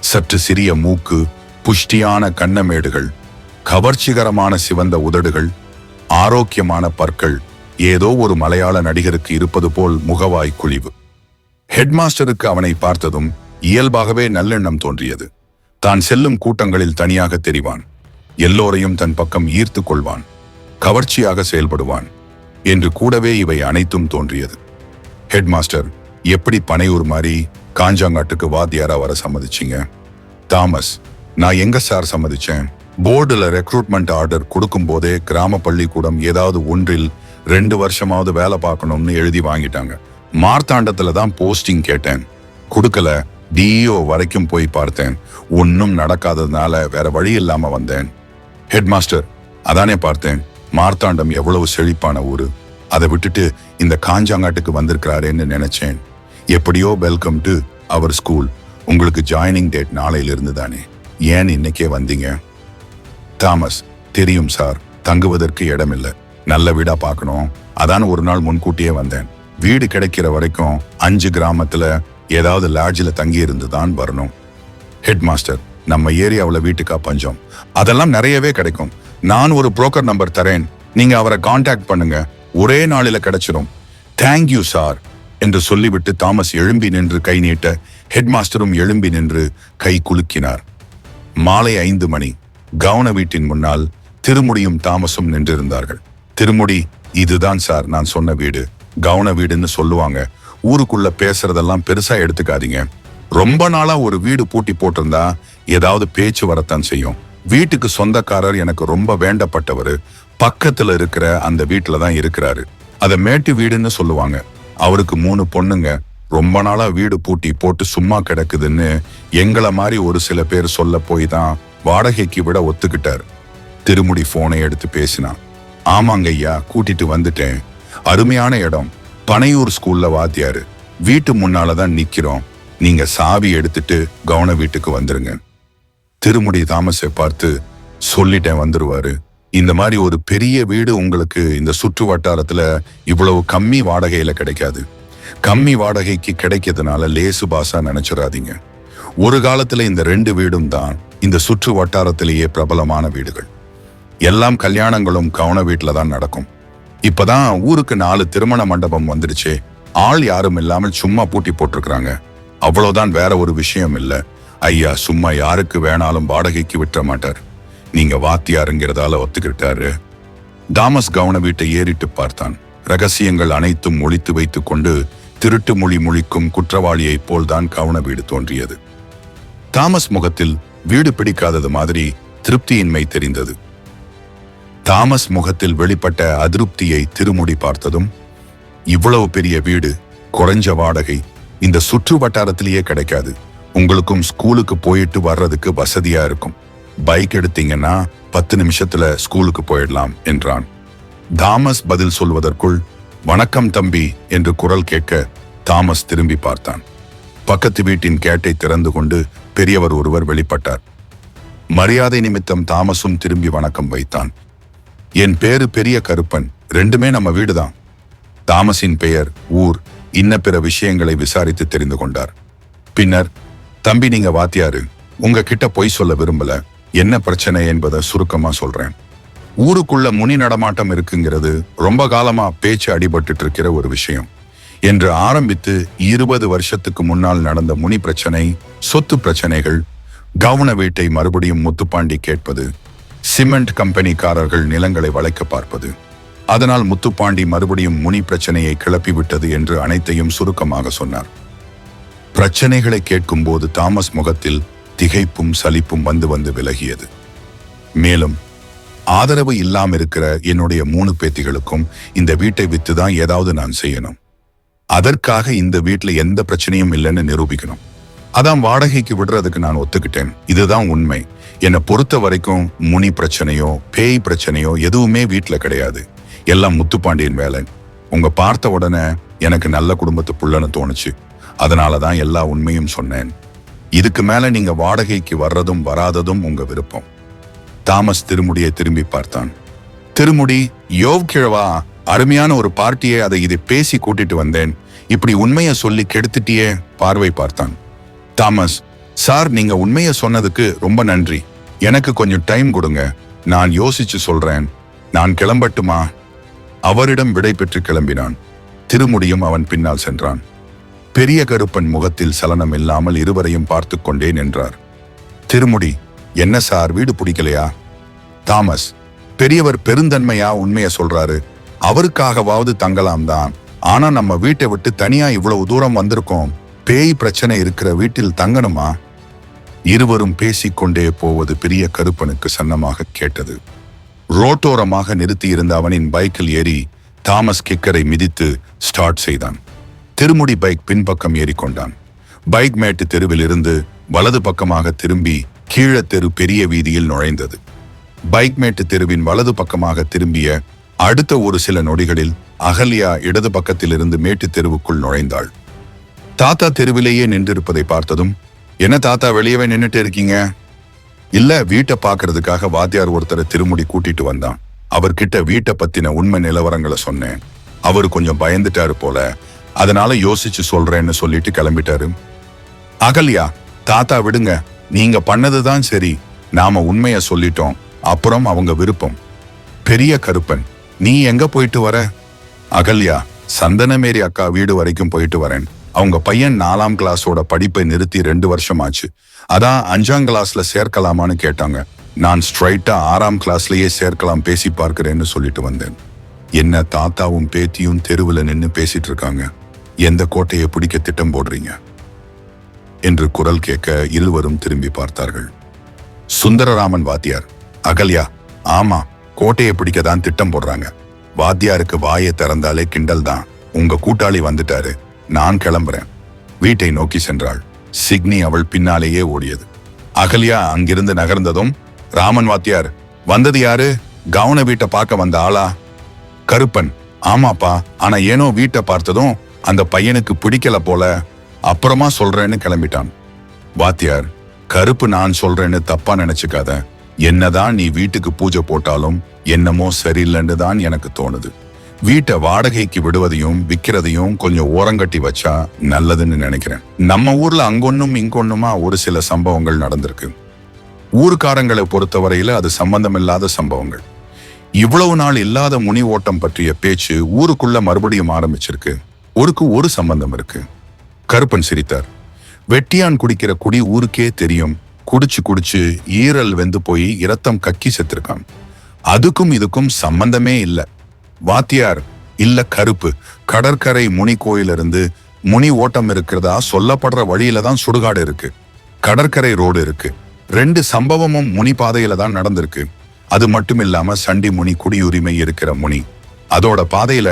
சற்று சிறிய மூக்கு, புஷ்டியான கன்னமேடுகள், கவர்ச்சிகரமான சிவந்த உதடுகள், ஆரோக்கியமான பற்கள். ஏதோ ஒரு மலையாள நடிகருக்கு இருப்பது போல் முகவாய் குழிவு. ஹெட்மாஸ்டருக்கு அவனை பார்த்ததும் இயல்பாகவே நல்லெண்ணம் தோன்றியது. தான் செல்லும் கூட்டங்களில் தனியாக தெரிவான், எல்லோரையும் தன் பக்கம் ஈர்த்து கொள்வான், கவர்ச்சியாக செயல்படுவான் என்று கூடவே இவை அனைத்தும் தோன்றியது. ஹெட்மாஸ்டர், எப்படி பனையூர் மாதிரி காஞ்சாங்காட்டுக்கு வாத்தியாரா வர சம்மதிச்சிங்க? தாமஸ், நான் எங்க சார் சம்மதிச்சேன்? போர்டுல ரெக்ரூட்மெண்ட் ஆர்டர் கொடுக்கும் போதே கிராம பள்ளிக்கூடம் ஏதாவது ஒன்றில் 2 வருஷமாவது வேலை பார்க்கணும்னு எழுதி வாங்கிட்டாங்க. மார்த்தாண்டத்துல தான் போஸ்டிங் கேட்டேன், கொடுக்கல. டிஇஓ வரைக்கும் போய் பார்த்தேன், ஒன்னும் நடக்காததுனால வேற வழி இல்லாம வந்தேன். ஹெட்மாஸ்டர், அதானே பார்த்தேன், மார்த்தாண்டம் எவ்வளவு செழிப்பான ஊரு, அதை விட்டுட்டு இந்த காஞ்சாங்காட்டுக்கு வந்திருக்கிறாரேன்னு நினைச்சேன். எப்படியோ வெல்கம் டு அவர் ஸ்கூல். உங்களுக்கு ஜாயினிங் டேட் நாளையிலிருந்து தானே, ஏன் இன்னைக்கே வந்தீங்க? தாமஸ், தெரியும் சார், தங்குவதற்கு இடம் இல்லை, நல்ல வீடா பார்க்கணும், அதான் ஒரு நாள் முன்கூட்டியே வந்தேன். வீடு கிடைக்கிற வரைக்கும் 5 கிராமத்துல ஏதாவது லாட்ஜில் தங்கி இருந்து தான் வரணும். ஹெட்மாஸ்டர், நம்ம ஏரியாவில் வீட்டுக்கா பஞ்சம், அதெல்லாம் நிறையவே கிடைக்கும். நான் ஒரு புரோக்கர் நம்பர் தரேன், நீங்க அவரை கான்டாக்ட் பண்ணுங்க, ஒரே நாளில கிடைச்சிரும். தேங்க்யூ சார் என்று சொல்லிவிட்டு தாமஸ் எழும்பி நின்று கை நீட்ட ஹெட்மாஸ்டரும் எழும்பி நின்று கை குலுக்கினார். மாலை 5 மணி. கவுன வீட்டின் முன்னால் திருமுடியும் தாமஸும் நின்றிருந்தார்கள். திருமுடி, இதுதான் சார் நான் சொன்ன வீடு, கவுன வீடுன்னு சொல்லுவாங்க, ஊருக்குள்ள பேசுறதெல்லாம் பெருசா எடுத்துக்காதீங்க. ரொம்ப நாளா ஒரு வீடு பூட்டி போட்டிருந்தா ஏதாவது பேச்சு வரத்தான் செய்யும். வீட்டுக்கு சொந்தக்காரர் எனக்கு ரொம்ப வேண்டப்பட்டவரு, பக்கத்துல இருக்கிற அந்த வீட்டுல தான் இருக்கிறாரு, அத மேட்டு வீடுன்னு சொல்லுவாங்க. அவருக்கு 3 பொண்ணுங்க, ரொம்ப நாளா வீடு பூட்டி போட்டு சும்மா கிடக்குதுன்னு எங்களை மாதிரி ஒரு சில பேர் சொல்ல போய் தான் வாடகைக்கு விட ஒத்துக்கிட்டார். திருமுடி போனை எடுத்து பேசினான். ஆமாங்க ஐயா, கூட்டிட்டு வந்துட்டேன், அருமையான இடம், பனையூர் ஸ்கூல்ல வாத்தியாரு, வீட்டு முன்னாலதான் நிக்கிறோம், நீங்க சாவி எடுத்துட்டு கவுன வீட்டுக்கு வந்துருங்க. திருமுடி தாமஸை பார்த்து, சொல்லிட்டேன் வந்துருவாரு, இந்த மாதிரி ஒரு பெரிய வீடு உங்களுக்கு இந்த சுற்று வட்டாரத்துல இவ்வளவு கம்மி வாடகையில கிடைக்காது. கம்மி வாடகைக்கு கிடைக்கிறதுனால லேசு பாசா நினைச்சிடாதீங்க. ஒரு காலத்துல இந்த 2 வீடும் தான் இந்த சுற்று வட்டாரத்திலேயே பிரபலமான வீடுகள். எல்லாம் கல்யாணங்களும் கவுன வீட்டுல தான் நடக்கும். இப்பதான் ஊருக்கு 4 திருமண மண்டபம் வந்துடுச்சே, ஆள் யாரும் இல்லாமல் சும்மா பூட்டி போட்டிருக்கிறாங்க. அவ்வளவுதான், வேற ஒரு விஷயம் இல்ல. ஐயா சும்மா யாருக்கு வேணாலும் வாடகைக்கு விட்டுற மாட்டார். நீங்க வாத்தியாருங்கிறதால ஒத்துக்கிட்டாரு. தாமஸ் கவுன வீட்டை ஏறிட்டு பார்த்தான். ரகசியங்கள் அனைத்தும் ஒளித்து வைத்துக் கொண்டு திருட்டு மொழி முழிக்கும் குற்றவாளியைப் போல்தான் கவுன வீடு தோன்றியது. தாமஸ் முகத்தில் வீடு பிடிக்காதது மாதிரி திருப்தியின்மை தெரிந்தது. தாமஸ் முகத்தில் வெளிப்பட்ட அதிருப்தியை திருமுடி பார்த்ததும், இவ்வளவு பெரிய வீடு, குறைஞ்ச வாடகை, இந்த சுற்று வட்டாரத்திலேயே கிடைக்காது. உங்களுக்கும் ஸ்கூலுக்கு போயிட்டு வர்றதுக்கு வசதியா இருக்கும். பைக் எடுத்தீங்கன்னா 10 நிமிஷத்துல ஸ்கூலுக்கு போயிடலாம் என்றான். தாமஸ் பதில் சொல்வதற்குள், வணக்கம் தம்பி என்று குரல் கேட்க தாமஸ் திரும்பி பார்த்தான். பக்கத்து வீட்டின் கேட்டை திறந்து கொண்டு பெரியவர் ஒருவர் வெளிப்பட்டார். மரியாதை நிமித்தம் தாமஸும் திரும்பி வணக்கம் வைத்தான். என் பேரு பெரிய கருப்பன், 2மே நம்ம வீடுதான். தாமஸின் பெயர், ஊர், இன்ன பிற விஷயங்களை விசாரித்து தெரிந்து கொண்டார். பின்னர், தம்பி நீங்க வாத்தியாரு, உங்ககிட்ட பொய் சொல்ல விரும்பல, என்ன பிரச்சனை என்பதை சுருக்கமா சொல்றேன். ஊருக்குள்ள முனி நடமாட்டம் இருக்குங்கிறது ரொம்ப காலமா பேச்சு அடிபட்டு இருக்கிற ஒரு விஷயம் என்று ஆரம்பித்து 20 வருஷத்துக்கு முன்னால் நடந்த முனி பிரச்சனை, சொத்து பிரச்சனைகள், கவுன வீட்டை மறுபடியும் முத்துப்பாண்டி கேட்பது, சிமெண்ட் கம்பெனிக்காரர்கள் நிலங்களை வளைக்க பார்ப்பது, அதனால் முத்துப்பாண்டி மறுபடியும் முனி பிரச்சனையை கிளப்பிவிட்டது என்று அனைத்தையும் சுருக்கமாக சொன்னார். பிரச்சனைகளை கேட்கும் போது தாமஸ் முகத்தில் திகைப்பும் சலிப்பும் வந்து வந்து விலகியது. மேலும், ஆதரவு இல்லாம இருக்கிற என்னுடைய 3 பேத்திகளுக்கும் இந்த வீட்டை வித்துதான் ஏதாவது நான் செய்யணும். அதற்காக இந்த வீட்டுல எந்த பிரச்சனையும் இல்லைன்னு நிரூபிக்கணும். அதான் வாடகைக்கு விடுறதுக்கு நான் ஒத்துக்கிட்டேன். இதுதான் உண்மை. என்னை பொறுத்த வரைக்கும் முனி பிரச்சனையோ பேய் பிரச்சனையோ எதுவுமே வீட்டுல கிடையாது. எல்லாம் முத்துப்பாண்டியன் வேலை. உங்க பார்த்த உடனே எனக்கு நல்ல குடும்பத்து புள்ளன்னு தோணுச்சு. அதனாலதான் எல்லா உண்மையும் சொன்னேன். இதுக்கு மேல நீங்க வாடகைக்கு வர்றதும் வராததும் உங்க விருப்பம். தாமஸ் திருமுடியை திரும்பி பார்த்தான். திருமுடி, யோவ் கிழவா, அருமையான ஒரு பார்ட்டியே, இதை பேசி கூட்டிட்டு வந்தேன், இப்படி உண்மைய சொல்லி கெடுத்துட்டியே. பார்வை பார்த்தான். தாமஸ், சார் நீங்க உண்மைய சொன்னதுக்கு ரொம்ப நன்றி. எனக்கு கொஞ்சம் டைம் கொடுங்க, நான் யோசிச்சு சொல்றேன். நான் கிளம்பட்டுமா? அவரிடம் விடை பெற்று கிளம்பினான். திருமுடியும் அவன் பின்னால் சென்றான். பெரிய கருப்பன் முகத்தில் சலனம் இல்லாமல் இருவரையும் பார்த்து கொண்டே நின்றார். திருமுடி, என்ன சார் வீடு பிடிக்கலையா? தாமஸ், பெரியவர் பெருந்தன்மையா உண்மைய சொல்றாரு, அவருக்காகவாவது தங்கலாம் தான். ஆனா நம்ம வீட்டை விட்டு தனியா இவ்வளவு தூரம் வந்திருக்கோம். பேய் பிரச்சனை இருக்கிற வீட்டில் தங்கணுமா? இருவரும் பேசிக்கொண்டே போவது பெரிய கருப்பனுக்கு சன்னமாக கேட்டது. ரோட்டோரமாக நிறுத்தியிருந்த அவனின் பைக்கில் ஏறி தாமஸ் கிக்கரை மிதித்து ஸ்டார்ட் செய்தான். திருமுடி பைக் பின்பக்கம் ஏறிக்கொண்டான். பைக் மேட்டு தெருவில் இருந்து வலது பக்கமாக திரும்பி கீழ தெரு பெரிய வீதியில் நுழைந்தது. பைக் மேட்டு தெருவின் வலது பக்கமாக திரும்பிய அடுத்த ஒரு சில நொடிகளில் அகல்யா இடது பக்கத்தில் இருந்து மேட்டு தெருவுக்குள் நுழைந்தாள். தாத்தா தெருவிலேயே நின்றிருப்பதை பார்த்ததும், என்ன தாத்தா வெளியவே நின்னுட்டு இருக்கீங்க? இல்ல, வீட்டை பாக்குறதுக்காக வாத்தியார் ஒருத்தரை திருமுடி கூட்டிட்டு வந்தான். அவர்கிட்ட வீட்டை பத்தின உண்மை நிலவரங்களை சொன்னேன். அவரு கொஞ்சம் பயந்துட்டாரு போல, அதனால யோசிச்சு சொல்றேன்னு சொல்லிட்டு கிளம்பிட்டாரு. அகல்யா, தாத்தா விடுங்க, நீங்க பண்ணதுதான் சரி, நாம உண்மைய சொல்லிட்டோம், அப்புறம் அவங்க விருப்பம். பெரிய கருப்பன், நீ எங்க போயிட்டு வர? அகல்யா, சந்தனமேரி அக்கா வீடு வரைக்கும் போயிட்டு வரேன். அவங்க பையன் 4ஆம் கிளாஸோட படிப்பை நிறுத்தி 2 வருஷம் ஆச்சு. அதான் 5ஆம் கிளாஸ்ல சேர்க்கலாமான்னு கேட்டாங்க. நான் ஸ்ட்ரைட்டா 6ஆம் கிளாஸ்லயே சேர்க்கலாம் பேசி பார்க்கிறேன்னு சொல்லிட்டு வந்தேன். என்ன தாத்தாவும் பேத்தியும் தெருவுல நின்னு பேசிட்டு இருக்காங்க, எந்த கோட்டையை பிடிக்க திட்டம் போடுறீங்க என்று குரல் கேட்க இருவரும் திரும்பி பார்த்தார்கள். சுந்தரராமன் வாத்தியார், அகல்யா, ஆமா, கோட்டையை பிடிக்கதான் திட்டம் போடுறாங்க. வாத்தியாருக்கு வாயை திறந்தாலே கிண்டல் தான். உங்க கூட்டாளி வந்துட்டாரு, நான் கிளம்புறேன். வீட்டை நோக்கி சென்றாள். சிக்னி அவள் பின்னாலேயே ஓடியது. அகல்யா அங்கிருந்து நகர்ந்ததும், ராமன் வாத்தியார், வந்தது யாரு? கவுன வீட்டை பார்க்க வந்த ஆளா? கருப்பன், ஆமாப்பா, ஆனா ஏனோ வீட்டை பார்த்ததும் அந்த பையனுக்கு பிடிக்கல போல, அப்புறமா சொல்றேன்னு கிளம்பிட்டான். வாத்தியார், கருப்பு நான் சொல்றேன்னு தப்பா நினைச்சுக்காத. என்னதான் நீ வீட்டுக்கு பூஜை போட்டாலும் என்னமோ சரியில்லைன்னு தான் எனக்கு தோணுது. வீட்டை வாடகைக்கு விடுவதையும் விற்கிறதையும் கொஞ்சம் ஓரங்கட்டி வச்சா நல்லதுன்னு நினைக்கிறேன். நம்ம ஊர்ல அங்கொன்னும் இங்கொன்னுமா ஒரு சில சம்பவங்கள் நடந்திருக்கு. ஊர்க்காரங்களை பொறுத்தவரையில அது சம்பந்தமில்லாத சம்பவங்கள். இவ்வளவு நாள் இல்லாத முனி ஓட்டம் பற்றிய பேச்சு ஊருக்குள்ள மறுபடியும் ஆரம்பிச்சிருக்கு. ஒரு சம்பந்தம் இருக்கு. கருப்பன் சிரித்தார். வெட்டியான் குடிக்கிற குடி ஊருக்கே தெரியும். குடிச்சு குடிச்சு ஈரல் வெந்து போய் இரத்தம் கக்கி செத்துருக்கான். அதுக்கும் இதுக்கும் சம்பந்தமே இல்ல. வாத்தியார் இல்ல கருப்பு, கடற்கரை முனி கோயிலிருந்து முனி ஓட்டம் இருக்கிறதா சொல்லப்படுற வழியில தான் சுடுகாடு இருக்கு, கடற்கரை ரோடு இருக்கு. 2 சம்பவமும் முனி பாதையில தான் நடந்திருக்கு. அது மட்டும் இல்லாம சண்டி முனி குடியுரிமை இருக்கிற முனி. அதோட பாதையில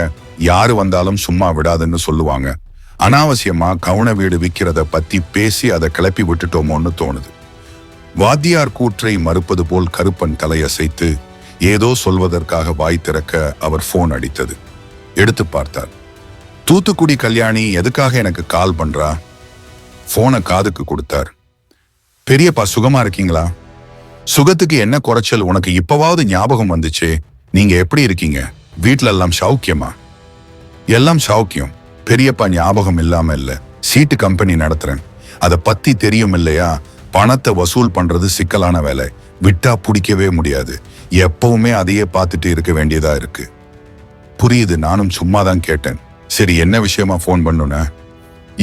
யாரு வந்தாலும் சும்மா விடாதுன்னு சொல்லுவாங்க. அனாவசியமா கவுன வீடு விற்கிறத பத்தி பேசி அதை கிளப்பி விட்டுட்டோமோன்னு தோணுது. வாத்தியார் கூற்றை மறுப்பது போல் கருப்பன் தலையசைத்து ஏதோ சொல்வதற்காக வாய் திறக்க அவர் போன் அடித்தது. எடுத்து பார்த்தார். தூத்துக்குடி கல்யாணி எதுக்காக எனக்கு கால் பண்றா? போனை காதுக்கு கொடுத்தார். பெரியப்பா சுகமா இருக்கீங்களா? சுகத்துக்கு என்ன குறைச்சல்? உனக்கு இப்பவாவது ஞாபகம் வந்துச்சு. நீங்க எப்படி இருக்கீங்க? வீட்டுல எல்லாம் சௌக்கியமா? எல்லாம் சௌக்கியம். பெரியப்பா ஞாபகம் இல்லாம இல்ல. சீட்டு கம்பெனி நடத்துறேன். அதை பத்தி தெரியும் இல்லையா? பணத்தை வசூல் பண்றது சிக்கலான வேலை. விட்டா பிடிக்கவே முடியாது. எப்பவுமே அதையே பார்த்துட்டு இருக்க வேண்டியதா இருக்கு. புரியுது. நானும் சும்மா தான் கேட்டேன். சரி, என்ன விஷயமா போன் பண்ணுன?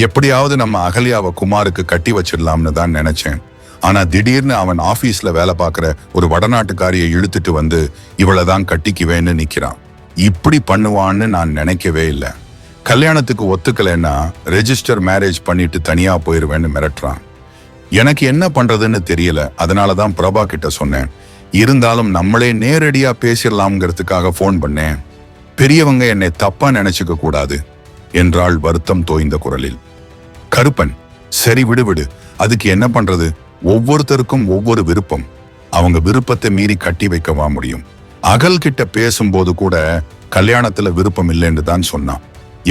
எப்படியாவது நம்ம அகல்யாவை குமாருக்கு கட்டி வச்சிடலாம்னு தான் நினைச்சேன். ஆனா திடீர்னு அவன் ஆபீஸ்ல வேலை பார்க்கிற ஒரு வடநாட்டுக்காரியை இழுத்துட்டு வந்து இவளதான் கட்டிக்குவேன்னு நிக்கிறான். இப்படி பண்ணுவான்னு நான் நினைக்கவே இல்லை. கல்யாணத்துக்கு ஒத்துக்கலைன்னா ரெஜிஸ்டர் மேரேஜ் பண்ணிட்டு தனியா போயிருவேன்னு மிரட்டுறான். எனக்கு என்ன பண்றதுன்னு தெரியல. அதனாலதான் பிரபா கிட்ட சொன்னேன். இருந்தாலும் நம்மளே நேரடியா பேசிடலாம்ங்கிறதுக்காக போன் பண்ணேன். பெரியவங்க என்னை தப்பா நினைச்சுக்க கூடாது என்றாள் வருத்தம் தோய்ந்த குரலில். கருப்பன், சரி விடு. அதுக்கு என்ன பண்றது? ஒவ்வொருத்தருக்கும் ஒவ்வொரு விருப்பம். அவங்க விருப்பத்தை மீறி கட்டி வைக்கவா முடியும்? அகல் கிட்ட பேசும்போது கூட கல்யாணத்துல விருப்பம் இல்லைன்னு தான் சொன்னான்.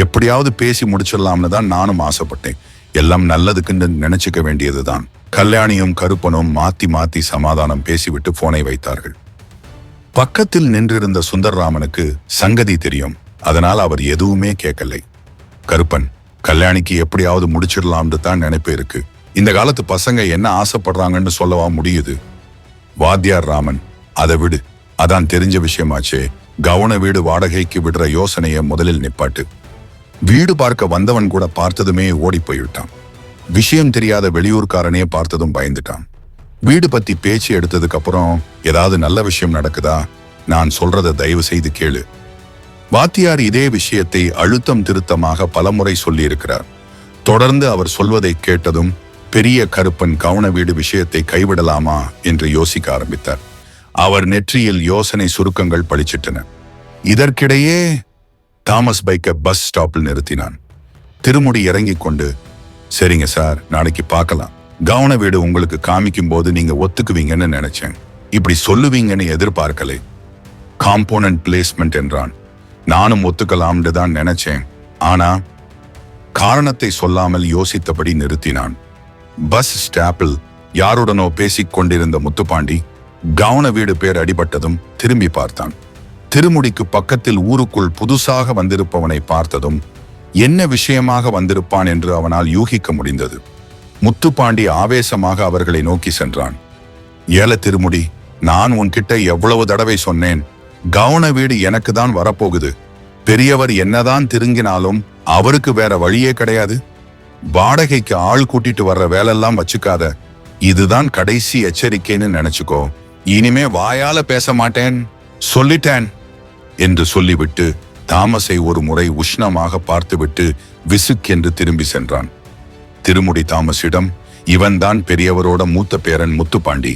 எப்படியாவது பேசி முடிச்சிடலாம்னு தான் நானும் ஆசைப்பட்டேன். எல்லாம் நல்லதுக்குன்னு நினைச்சுக்க வேண்டியதுதான். கல்யாணியும் கருப்பனும் மாத்தி மாத்தி சமாதானம் பேசிவிட்டு போனை வைத்தார்கள். பக்கத்தில் நின்றிருந்த சுந்தர்ராமனுக்கு சங்கதி தெரியும். அதனால் அவர் எதுவுமே கேட்கலை. கருப்பன், கல்யாணிக்கு எப்படியாவது முடிச்சிடலாம்னு தான் நினைப்பு இருக்கு. இந்த காலத்து பசங்க என்ன ஆசைப்படுறாங்கன்னு சொல்லவா முடியுது? வாத்தியார் ராமன், அதை விடு. அதான் தெரிஞ்ச விஷயமாச்சே. கவுன வீடு வாடகைக்கு விடுற யோசனைய முதலில் நிப்பாட்டு. வீடு பார்க்க வந்தவன் கூட பார்த்ததுமே ஓடி போய்விட்டான். விஷயம் தெரியாத வெளியூர்காரனே பார்த்ததும் பயந்துட்டான். வீடு பத்தி பேச்சு எடுத்ததுக்கு அப்புறம் ஏதாவது நல்ல விஷயம் நடக்குதா? நான் சொல்றத தயவு செய்து கேளு. வாத்தியார் இதே விஷயத்தை அழுத்தம் திருத்தமாக பலமுறை சொல்லி இருக்கிறார். தொடர்ந்து அவர் சொல்வதை கேட்டதும் பெரிய கருப்பன் கவுன வீடு விஷயத்தை கைவிடலாமா என்று யோசிக்க ஆரம்பித்தார். அவர் நெற்றியில் யோசனை சுருக்கங்கள் பளிச்சிட்டன. இதற்கிடையே தாமஸ் பைக்கை பஸ் ஸ்டாப்பில் நிறுத்தினான். திருமுடி இறங்கிக் கொண்டு, சரிங்க சார், நாளைக்கு பார்க்கலாம். கவுன வீடு உங்களுக்கு காமிக்கும் போது நீங்க ஒத்துக்குவீங்கன்னு நினைச்சேன். இப்படி சொல்லுவீங்கன்னு எதிர்பார்க்கலை. காம்போனன்ட் பிளேஸ்மெண்ட் என்றான். நானும் ஒத்துக்கலாம்னு தான் நினைச்சேன். ஆனா காரணத்தை சொல்லாமல் யோசித்தபடி நிறுத்தினான். பஸ் ஸ்டாப்பில் யாருடனோ பேசிக் கொண்டிருந்த முத்துப்பாண்டி கவுன வீடு பேர் அடிபட்டதும் திரும்பி பார்த்தான். திருமுடிக்கு பக்கத்தில் ஊருக்குள் புதுசாக வந்திருப்பவனை பார்த்ததும் என்ன விஷயமாக வந்திருப்பான் என்று அவனால் யூகிக்க முடிந்தது. முத்துப்பாண்டி ஆவேசமாக அவர்களை நோக்கி சென்றான். ஏல திருமுடி, நான் உன்கிட்ட எவ்வளவு தடவை சொன்னேன், கவுன வீடு எனக்கு தான் வரப்போகுது. பெரியவர் என்னதான் திருங்கினாலும் அவருக்கு வேற வழியே கிடையாது. வாடகைக்கு ஆள் கூட்டிட்டு வர்ற வேலையெல்லாம் வச்சுக்காத. இதுதான் கடைசி எச்சரிக்கைன்னு நினைச்சுக்கோ. இனிமே வாயால பேச மாட்டேன், சொல்லிட்டேன் என்று சொல்லிவிட்டு தாமஸை ஒரு முறை உஷ்ணமாக பார்த்துவிட்டு விசுக்கென்று திரும்பி சென்றான். திருமுடி தாமஸிடம், இவன்தான் பெரியவரோட மூத்த பேரன் முத்துப்பாண்டி.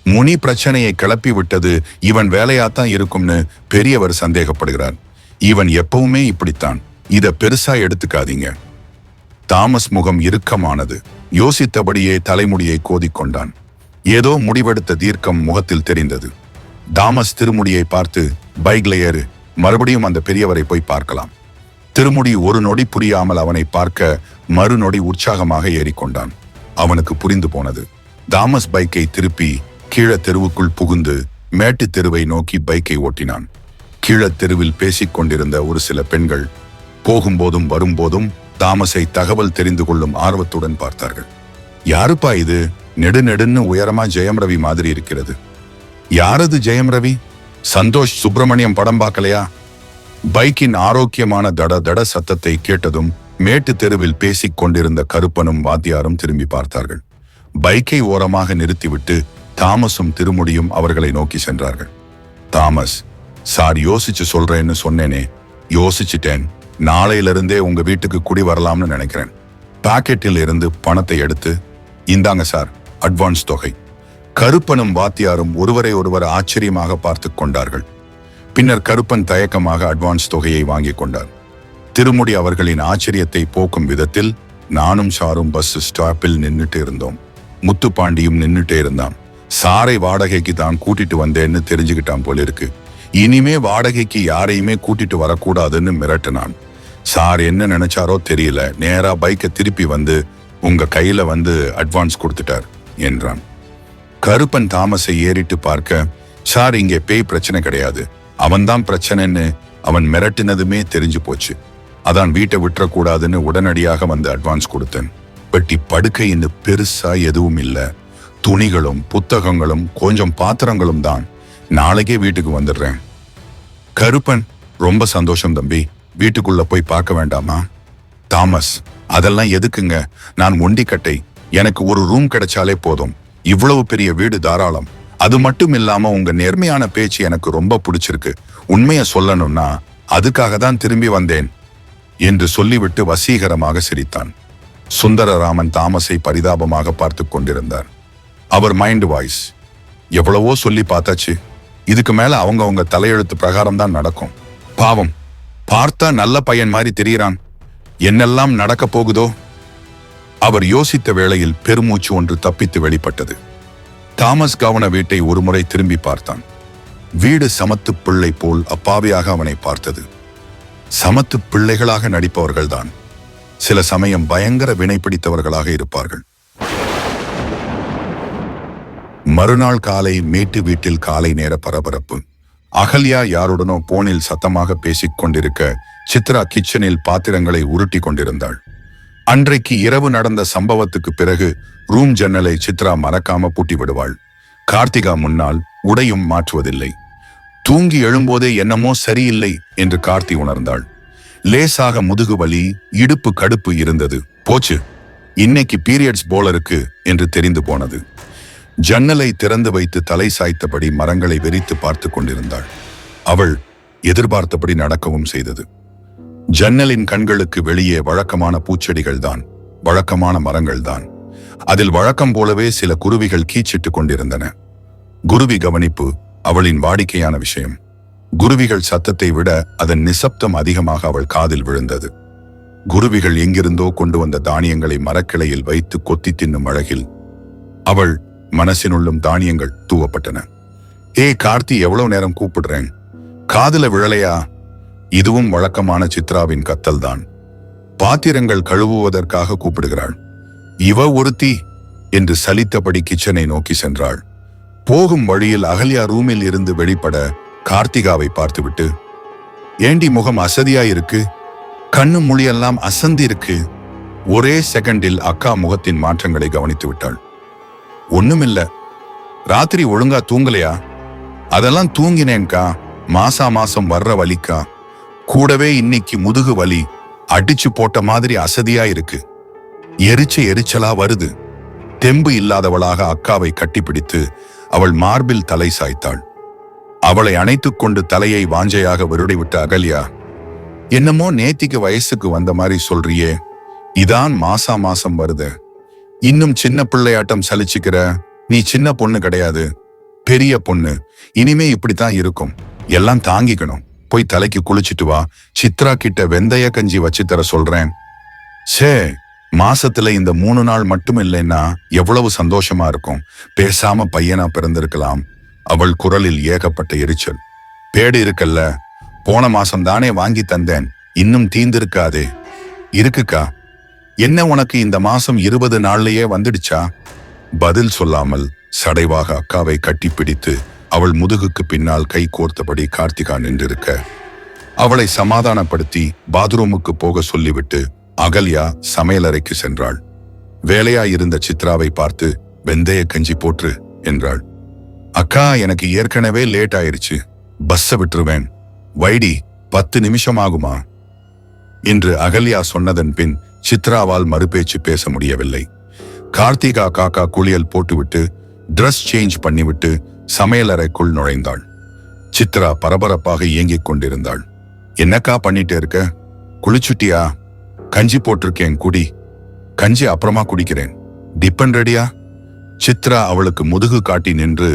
முனி பிரச்சனையை கிளப்பி விட்டது இவன் வேலையாத்தான் இருக்கும்னு பெரியவர் சந்தேகப்படுகிறார். இவன் எப்பவுமே இப்படித்தான். இத பெருசா எடுத்துக்காதீங்க. தாமஸ் முகம் இறுக்கமானது. யோசித்தபடியே தலைமுடியை கோதிக்கொண்டான். ஏதோ முடிவெடுத்த தீர்க்கம் முகத்தில் தெரிந்தது. தாமஸ் திருமுடியை பார்த்து, பைக்ல ஏறு, மறுபடியும் அந்த பெரியவரை போய் பார்க்கலாம். திருமுடி ஒரு நொடி புரியாமல் அவனை பார்க்க மறுநொடி உற்சாகமாக ஏறிக்கொண்டான். அவனுக்கு புரிந்து போனது. தாமஸ் பைக்கை திருப்பி கீழ தெருவுக்குள் புகுந்து மேட்டு தெருவை நோக்கி பைக்கை ஓட்டினான். கீழ தெருவில் பேசிக் கொண்டிருந்த ஒரு சில பெண்கள் போகும்போதும் வரும்போதும் தாமஸை தகவல் தெரிந்து கொள்ளும் ஆர்வத்துடன் பார்த்தார்கள். யாருப்பா இது? நெடுநெடுன்னு உயரமா ஜெயம் ரவி மாதிரி இருக்கிறது. யாரது ஜெயம் ரவி? சந்தோஷ் சுப்பிரமணியம் படம் பார்க்கலையா? பைக்கின் ஆரோக்கியமான தட தட சத்தத்தை கேட்டதும் மேட்டு தெருவில் பேசிக் கொண்டிருந்த கருப்பனும் வாத்தியாரும் திரும்பி பார்த்தார்கள். பைக்கை ஓரமாக நிறுத்திவிட்டு தாமஸும் திருமுடியும் அவர்களை நோக்கி சென்றார்கள். தாமஸ், சார் யோசிச்சு சொல்றேன்னு சொன்னேனே, யோசிச்சுட்டேன். நாளையிலிருந்தே உங்க வீட்டுக்கு குடி வரலாம்னு நினைக்கிறேன். பாக்கெட்டில் இருந்து பணத்தை எடுத்து, இந்தாங்க சார் அட்வான்ஸ் தொகை. கருப்பனும் வாத்தியாரும் ஒருவரை ஒருவர் ஆச்சரியமாக பார்த்து கொண்டார்கள். பின்னர் கருப்பன் தயக்கமாக அட்வான்ஸ் தொகையை வாங்கிக் கொண்டார். திருமுடி அவர்களின் ஆச்சரியத்தை போக்கும் விதத்தில் நானும் சாரும் பஸ் ஸ்டாப்பில் நின்னுட்டு இருந்தோம். முத்துப்பாண்டியும் நின்னுட்டே இருந்தான். சாரை வாடகைக்கு தான் கூட்டிட்டு வந்தேன்னு தெரிஞ்சுக்கிட்டான் போல இருக்கு. இனிமே வாடகைக்கு யாரையுமே கூட்டிட்டு வரக்கூடாதுன்னு மிரட்டினான். சார் என்ன நினைச்சாரோ தெரியல, நேரா பைக்கை திருப்பி வந்து உங்க கையில வந்து அட்வான்ஸ் கொடுத்துட்டார் என்றான். கருப்பன் தாமஸை ஏறிட்டு பார்க்க, சார் இங்கே பேய் பிரச்சனை கிடையாது, அவன்தான் பிரச்சனைன்னு அவன் மிரட்டினதுமே தெரிஞ்சு போச்சு. அதான் வீட்டை விட்டுறக்கூடாதுன்னு உடனடியாக வந்து அட்வான்ஸ் கொடுத்தேன். பெட்டி படுக்கைன்னு பெருசா எதுவும் இல்ல, துணிகளும் புத்தகங்களும் கொஞ்சம் பாத்திரங்களும் தான். நாளைக்கே வீட்டுக்கு வந்துடுறேன். கருப்பன், ரொம்ப சந்தோஷம் தம்பி, வீட்டுக்குள்ள போய் பார்க்க வேண்டாமா? தாமஸ், அதெல்லாம் எதுக்குங்க, நான் ஒண்டிக்கட்டை, எனக்கு ஒரு ரூம் கிடைச்சாலே போதும். இவ்வளவு பெரிய வீடு தாராளம். அது மட்டும் இல்லாம உங்க நேர்மையான பேச்சு எனக்கு ரொம்ப பிடிச்சிருக்கு. உண்மைய சொல்லணும்னா அதுக்காக தான் திரும்பி வந்தேன் என்று சொல்லிவிட்டு வசீகரமாக சிரித்தான். சுந்தரராமன் தாமஸை பரிதாபமாக பார்த்து கொண்டிருந்தார். அவர் மைண்ட் வாய்ஸ், எவ்வளவோ சொல்லி பார்த்தாச்சு, இதுக்கு மேல அவங்க தலையெழுத்து பிரகாரம் தான் நடக்கும். பாவம், பார்த்தா நல்ல பையன் மாதிரி தெரிகிறான், என்னெல்லாம் நடக்க போகுதோ? அவர் யோசித்த வேளையில் பெருமூச்சு ஒன்று தப்பித்து வெளிப்பட்டது. தாமஸ் கவன வீட்டை ஒருமுறை திரும்பி பார்த்தான். வீடு சமத்து பிள்ளை போல் அப்பாவியாக அவனை பார்த்தது. சமத்து பிள்ளைகளாக நடிப்பவர்கள்தான் சில சமயம் பயங்கர வினை பிடித்தவர்களாக இருப்பார்கள். மறுநாள் காலை மேட்டு வீட்டில் காலை நேர பரபரப்பு. அகல்யா யாருடனோ போனில் சத்தமாக பேசிக் கொண்டிருக்க, சித்ரா கிச்சனில் பாத்திரங்களை உருட்டி கொண்டிருந்தாள். அன்றைக்கு இரவு நடந்த சம்பவத்துக்கு பிறகு ரூம் ஜன்னலை சித்ரா மறக்காம பூட்டி விடுவாள். கார்த்திகா முன்னால் உடையும் மாற்றுவதில்லை. தூங்கி எழும்போதே என்னமோ சரியில்லை என்று கார்த்தி உணர்ந்தாள். லேசாக முதுகு வலி, இடுப்பு கடுப்பு இருந்தது. போச்சு, இன்னைக்கு பீரியட்ஸ் போல இருக்கு என்று தெரிந்து போனது. ஜன்னலை திறந்து வைத்து தலை சாய்த்தபடி மரங்களை வெறித்து பார்த்து கொண்டிருந்தாள். அவள் எதிர்பார்த்தபடி நடக்கவும் செய்தது. ஜன்னலின் கண்களுக்கு வெளியே வழக்கமான பூச்செடிகள் தான், வழக்கமான மரங்கள் தான். அதில் வழக்கம் போலவே சில குருவிகள் கீச்சிட்டு கொண்டிருந்தன. குருவி கவனிப்பு அவளின் வாடிக்கையான விஷயம். குருவிகள் சத்தத்தை விட அதன் நிசப்தம் அதிகமாக அவள் காதில் விழுந்தது. குருவிகள் எங்கிருந்தோ கொண்டு வந்த தானியங்களை மரக்கிளையில் வைத்து கொத்தி தின்னும் அழகில் அவள் மனசினுள்ளும் தானியங்கள் தூவப்பட்டன. கார்த்தி, எவ்வளவு நேரம் கூப்பிடுறேன், காதுல விழலையா? இதுவும் வழக்கமான சித்ராவின் கத்தல் தான். பாத்திரங்கள் கழுவுவதற்காக கூப்பிடுகிறாள். இவ ஒருத்தி என்று சலித்தபடி கிச்சனை நோக்கி சென்றாள். போகும் வழியில் அகல்யா ரூமில் இருந்து வெளிப்பட கார்த்திகாவை பார்த்துவிட்டு, ஏண்டி முகம் அசதியாயிருக்கு, கண்ணு மொழியெல்லாம் அசந்தி இருக்கு. ஒரே செகண்டில் அக்கா முகத்தின் மாற்றங்களை கவனித்து விட்டாள். ஒண்ணுமில்ல, ராத்திரி ஒழுங்கா தூங்கலையா? அதெல்லாம் தூங்கினேன்கா, மாசம் வர்ற வலிக்கா, கூடவே இன்னைக்கு முதுகு வலி, அடிச்சு போட்ட மாதிரி அசதியா இருக்கு, எரிச்சலா வருது. தெம்பு இல்லாதவளாக அக்காவை கட்டிப்பிடித்து அவள் மார்பில் தலை சாய்த்தாள். அவளை அணைத்துக் கொண்டு தலையை வாஞ்சையாக வருடிவிட்ட அகல்யா, என்னமோ நேத்திக்கு வயசுக்கு வந்த மாதிரி சொல்றியே, இதான் மாசம் வருது, இன்னும் சின்ன பிள்ளையாட்டம் சலிச்சுக்கிற. நீ சின்ன பொண்ணு கிடையாது, பெரிய பொண்ணு. இனிமே இப்படித்தான் இருக்கும், எல்லாம் தாங்கிக்கணும். போய் தலைக்கு குளிச்சுட்டு வா, சித்ரா கிட்ட வெந்தய கஞ்சி வச்சு தர சொல்றேன். சே, மாசத்துல இந்த 3 நாள் மட்டும் இல்லைன்னா எவ்வளவு சந்தோஷமா இருக்கும். பேசாம பையனா பிறந்திருக்கலாம். அவள் குரலில் ஏகப்பட்ட எரிச்சல். பேடு இருக்கல்ல, போன மாசம் தானே வாங்கி தந்தேன், இன்னும் தீந்திருக்காதே. இருக்குக்கா, என்ன உனக்கு இந்த மாசம் 20 நாள்லயே வந்துடுச்சா? பதில் சொல்லாமல் சடைவாக அக்காவை கட்டிப்பிடித்து அவள் முதுகுக்கு பின்னால் கை கோர்த்தபடி கார்த்திகா நின்றிருக்க, அவளை சமாதானப்படுத்தி பாத்ரூமுக்கு போக சொல்லிவிட்டு அகல்யா சமையலறைக்கு சென்றாள். வேலையாயிருந்த சித்ராவை பார்த்து வெந்தய கஞ்சி போற்று என்றாள். அக்கா, எனக்கு ஏற்கனவே லேட் ஆயிருச்சு, பஸ்ஸ விட்டுருவேன், வைடி 10 நிமிஷம் ஆகுமா என்று அகல்யா சொன்னதன் பின் சித்ராவால் மறுபேச்சு பேச முடியவில்லை. கார்த்திகா காக்கா குளியல் போட்டுவிட்டு ட்ரெஸ் சேஞ்ச் பண்ணிவிட்டு சமையலறைக்குள் நுழைந்தாள். சித்ரா பரபரப்பாக இயங்கிக் கொண்டிருந்தாள். என்னக்கா பண்ணிட்டே இருக்க? குளிச்சுட்டியா? கஞ்சி போட்டிருக்கேன், குடி. கஞ்சி அப்புறமா குடிக்கிறேன். டிப்பன் ரெடியா? சித்ரா அவளுக்கு முதுகு காட்டி நின்று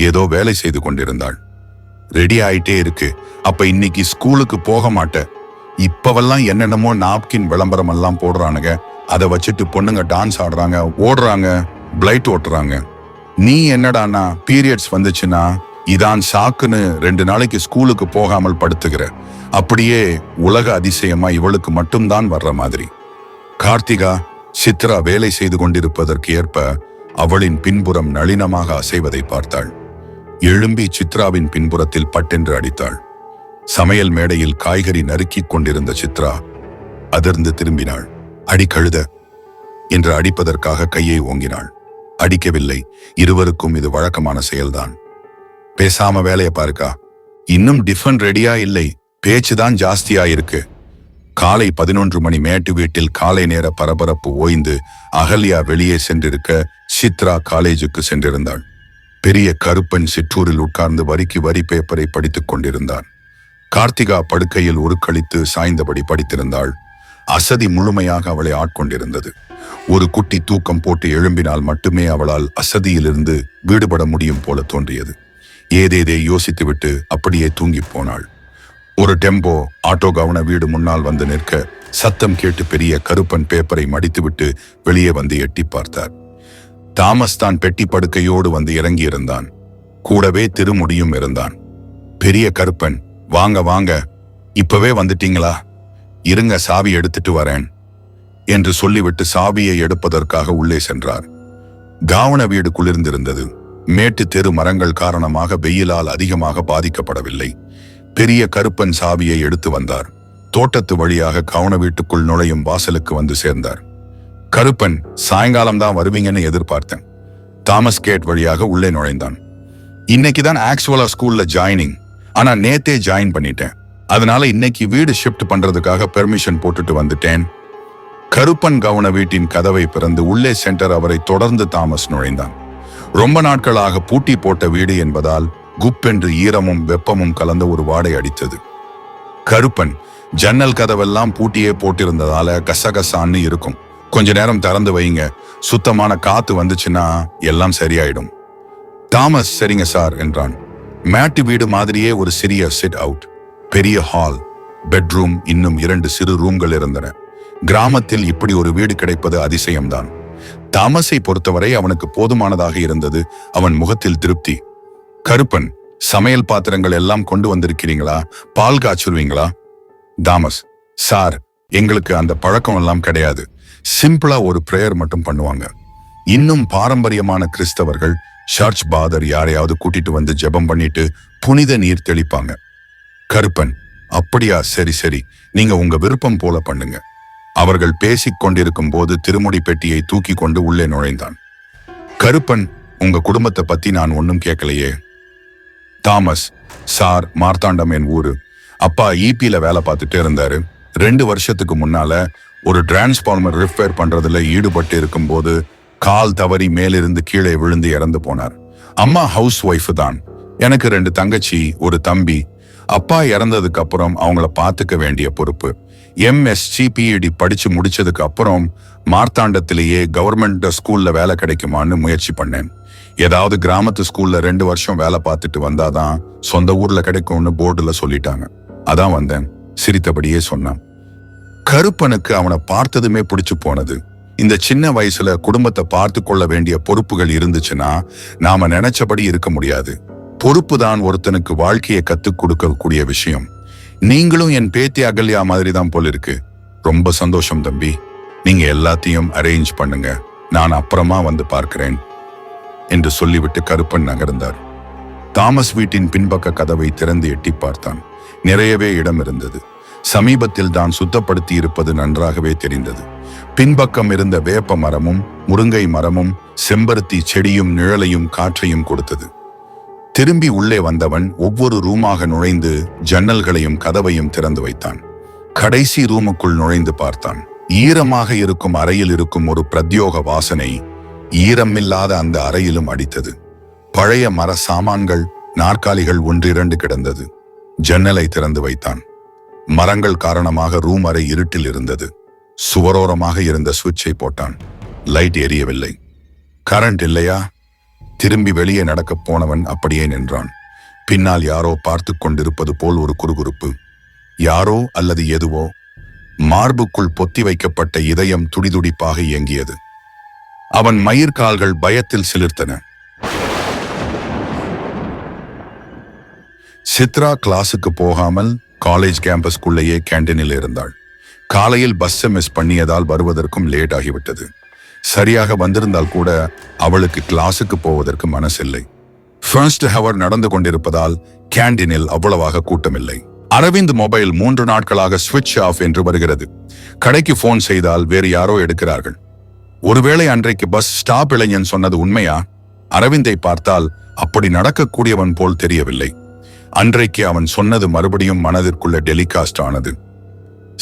ஏதோ வேலை செய்து கொண்டிருந்தாள். ரெடி ஆயிட்டே இருக்கு. அப்ப இன்னைக்கு ஸ்கூலுக்கு போக மாட்டேன். இப்பவெல்லாம் என்னென்னமோ நாப்கின் விளம்பரம் எல்லாம் போடுறானுங்க. அதை வச்சுட்டு பொண்ணுங்க டான்ஸ் ஆடுறாங்க, ஓடுறாங்க, பிளைட் ஓட்டுறாங்க. நீ என்னடானா பீரியட்ஸ் வந்துச்சுன்னா இதான் சாக்குன்னு 2 நாளைக்கு ஸ்கூலுக்கு போகாமல் படுத்துகிற. அப்படியே உலக அதிசயமா இவளுக்கு மட்டும்தான் வர்ற மாதிரி. கார்த்திகா சித்ரா வேலை செய்து கொண்டிருப்பதற்கு ஏற்ப அவளின் பின்புறம் நளினமாக அசைவதை பார்த்தாள். எழும்பி சித்ராவின் பின்புறத்தில் பட்டென்று அடித்தாள். சமையல் மேடையில் காய்கறி நறுக்கிக் கொண்டிருந்த சித்ரா அதிர்ந்து திரும்பினாள். அடி கழுத என்று அடிப்பதற்காக கையை ஓங்கினாள். அடிக்கவில்லை. இருவருக்கும் இது வழக்கமான செயல்தான். பேசாம வேலையை பாருக்கா. இன்னும் டிஃபன் ரெடியா இல்லை, பேச்சுதான் ஜாஸ்தியா இருக்கு. காலை 11 மணி மேட்டு வீட்டில் காலை நேர பரபரப்பு ஓய்ந்து அகல்யா வெளியே சென்றிருக்க சித்ரா காலேஜுக்கு சென்றிருந்தாள். பெரிய கருப்பன் சிற்றூரில் உட்கார்ந்து வரிக்கு வரி பேப்பரை படித்துக் கொண்டிருந்தான். கார்த்திகா படுக்கையில் உருக்களித்து சாய்ந்தபடி படித்திருந்தாள். அசதி முழுமையாக அவளை ஆட்கொண்டிருந்தது. ஒரு குட்டி தூக்கம் போட்டு எழும்பினால் மட்டுமே அவளால் அசதியிலிருந்து விடுபட முடியும் போல தோன்றியது. ஏதேதே யோசித்துவிட்டு அப்படியே தூங்கி போனாள். ஒரு டெம்போ ஆட்டோ கவன வீடு முன்னால் வந்து நிற்க சத்தம் கேட்டு பெரிய கருப்பன் பேப்பரை மடித்துவிட்டு வெளியே வந்து எட்டி பார்த்தார். தாமஸ் தான் பெட்டி படுக்கையோடு வந்து இறங்கியிருந்தான். கூடவே திருமுடியும் இருந்தான். பெரிய கருப்பன், வாங்க வாங்க, இப்பவே வந்துட்டீங்களா? இருங்க, சாவி எடுத்துட்டு வரேன் என்று சொல்லிவிட்டு சாவியை எடுப்பதற்காக உள்ளே சென்றார். கவன வீடு குளிர்ந்திருந்தது. மேட்டு தெரு மரங்கள் காரணமாக வெயிலால் அதிகமாக பாதிக்கப்படவில்லை. பெரிய கருப்பன் சாவியை எடுத்து வந்தார். தோட்டத்து வழியாக கவன வீட்டுக்குள் நுழையும் வாசலுக்கு வந்து சேர்ந்தார். கருப்பன், சாயங்காலம் தான் வருவீங்கன்னு எதிர்பார்த்தேன். தாமஸ் கேட் வழியாக உள்ளே நுழைந்தான். இன்னைக்குதான் ஆக்சுவலா ஸ்கூல்ல ஜாயினிங், ஆனா நேத்தே ஜாயின் பண்ணிட்டேன். அதனால இன்னைக்கு வீடு ஷிஃப்ட் பண்றதுக்காக பெர்மிஷன் போட்டுட்டு வந்துட்டேன். கருப்பன் கவன வீட்டின் கதவை பிறந்து உள்ளே சென்டர் அவரை தொடர்ந்து தாமஸ் நுழைந்தான். ரொம்ப நாட்களாக பூட்டி போட்ட வீடு என்பதால் குப்பென்று ஈரமும் வெப்பமும் கலந்த ஒரு வாடை அடித்தது. கருப்பன், ஜன்னல் கதவெல்லாம் பூட்டியே போட்டிருந்ததால கசகசான்னு இருக்கும், கொஞ்ச நேரம் திறந்து வைங்க, சுத்தமான காத்து வந்துச்சுன்னா எல்லாம் சரியாயிடும். தாமஸ், சரிங்க சார் என்றான். மேட்டு வீடு மாதிரியே ஒரு சிறிய சிட் அவுட், பெரிய ஹால், பெட்ரூம், இன்னும் 2 சிறு ரூம்கள் இருந்தன. கிராமத்தில் இப்படி ஒரு வீடு கிடைப்பது அதிசயம்தான். தாமஸை பொறுத்தவரை அவனுக்கு போதுமானதாக இருந்தது. அவன் முகத்தில் திருப்தி. கருப்பன், சமையல் பாத்திரங்கள் எல்லாம் கொண்டு வந்திருக்கிறீங்களா? பால் காய்ச்சுருவீங்களா? தாமஸ், சார், எங்களுக்கு அந்த பழக்கம் எல்லாம் கிடையாது. சிம்பிளா ஒரு பிரேயர் மட்டும் பண்ணுவாங்க. இன்னும் பாரம்பரியமான கிறிஸ்தவர்கள் சர்ச் பாதர் யாரையாவது கூட்டிட்டு வந்து ஜெபம் பண்ணிட்டு புனித நீர் தெளிப்பாங்க. கருப்பன், அப்படியா, சரி சரி, நீங்க உங்க விருப்பம் போல பண்ணுங்க. அவர்கள் பேசிக் கொண்டிருக்கும் போது திருமுடி பெட்டியை தூக்கி கொண்டு உள்ளே நுழைந்தான். கருப்பன், உங்க குடும்பத்தை பத்தி நான் ஒன்னும் கேட்கலையே. தாமஸ், சார், மார்த்தாண்டம் என் ஊரு. அப்பா ஈபில வேலை பார்த்துட்டே இருந்தாரு. 2 வருஷத்துக்கு முன்னால ஒரு டிரான்ஸ்பார்மர் ரிப்பேர் பண்றதுல ஈடுபட்டு இருக்கும் போது கால் தவறி மேலிருந்து கீழே விழுந்து இறந்து போனார். அம்மா ஹவுஸ் ஒய்ஃப் தான். எனக்கு 2 தங்கச்சி, ஒரு தம்பி. அப்பா இறந்ததுக்கு அப்புறம் அவங்கள பார்த்துக்க வேண்டிய பொறுப்பு. MSc PhD படிச்சு முடிச்சதுக்கு அப்புறம் மார்த்தாண்டத்திலேயே கவர்மெண்ட் ஸ்கூல்ல வேலை கிடைக்குமான்னு முயற்சி பண்ணேன். ஏதாவது கிராமத்து ஸ்கூல்ல 2 வருஷம் வேலை பார்த்துட்டு வந்தாதான் சொந்த ஊர்ல கிடைக்கும்னு போர்டுல சொல்லிட்டாங்க. அதான் வந்தேன், சிரித்தபடியே சொன்னான். கருப்பனுக்கு அவனை பார்த்ததுமே பிடிச்சு போனது. இந்த சின்ன வயசுல குடும்பத்தை பார்த்து கொள்ள வேண்டிய பொறுப்புகள் இருந்துச்சுன்னா நாம நினைச்சபடி இருக்க முடியாது. பொறுப்பு தான் ஒருத்தனுக்கு வாழ்க்கையை கத்துக் கொடுக்கக்கூடிய விஷயம். நீங்களும் என் பேத்தி அகல்யா மாதிரி தான் போல இருக்கு. ரொம்ப சந்தோஷம் தம்பி. நீங்க எல்லாத்தையும் அரேஞ்ச் பண்ணுங்க, நான் அப்புறமா வந்து பார்க்கிறேன். என்று சொல்லிவிட்டு கருப்பன் நகர்ந்தார். தாமஸ் வீட்டின் பின்பக்க கதவை திறந்து எட்டி பார்த்தான். நிறையவே இடம் இருந்தது. சமீபத்தில் தான் சுத்தப்படுத்தி இருப்பது நன்றாகவே தெரிந்தது. பின்பக்கம் இருந்த வேப்ப மரமும் முருங்கை மரமும் செம்பருத்தி செடியும் நிழலையும் காற்றையும் கொடுத்தது. திரும்பி உள்ளே வந்தவன் ஒவ்வொரு ரூமாக நுழைந்து ஜன்னல்களையும் கதவையும் திறந்து வைத்தான். கடைசி ரூமுக்குள் நுழைந்து பார்த்தான். ஈரமாக இருக்கும் அறையில் இருக்கும் ஒரு பிரத்யோக வாசனை ஈரமில்லாத அந்த அறையிலும் அடித்தது. பழைய மர சாமான்கள், நாற்காலிகள் ஒன்றிரண்டு கிடந்தது. ஜன்னலை திறந்து வைத்தான். மரங்கள் காரணமாக ரூம் அறை இருட்டில் இருந்தது. சுவரோரமாக இருந்த சுவிட்சை போட்டான். லைட் எரியவில்லை. கரண்ட் இல்லையா? திரும்பி வெளியே நடக்கப் போனவன் அப்படியே நின்றான். பின்னால் யாரோ பார்த்து கொண்டிருப்பது போல் ஒரு குறுகுறுப்பு. யாரோ அல்லது எதுவோ. மார்புக்குள் பொத்தி வைக்கப்பட்ட இதயம் துடிதுடிப்பாக இயங்கியது. அவன் மயிர்கால்கள் பயத்தில் சிலிர்த்தன. சித்ரா கிளாஸுக்கு போகாமல் காலேஜ் கேம்பஸ்குள்ளேயே கேண்டீனில் இருந்தாள். காலையில் பஸ்ஸை மிஸ் பண்ணியதால் வருவதற்கும் லேட் ஆகிவிட்டது. சரியாக வந்திருந்தால் கூட அவளுக்கு கிளாஸுக்கு போவதற்கு மனசில்லை. ஃபர்ஸ்ட் ஹவர் நடந்து கொண்டிருப்பதால் கேண்டீனில் அவ்வளவாக கூட்டமில்லை. அரவிந்த் மொபைல் 3 நாட்களாக ஸ்விட்ச் ஆஃப் என்று வருகிறது. கடைக்கு போன் செய்தால் வேறு யாரோ எடுக்கிறார்கள். ஒருவேளை அன்றைக்கு பஸ் ஸ்டாப் இளைஞன் சொன்னது உண்மையா? அரவிந்தை பார்த்தால் அப்படி நடக்கக்கூடியவன் போல் தெரியவில்லை. அன்றைக்கு அவன் சொன்னது மறுபடியும் மனதிற்குள்ள டெலிகாஸ்ட் ஆனது.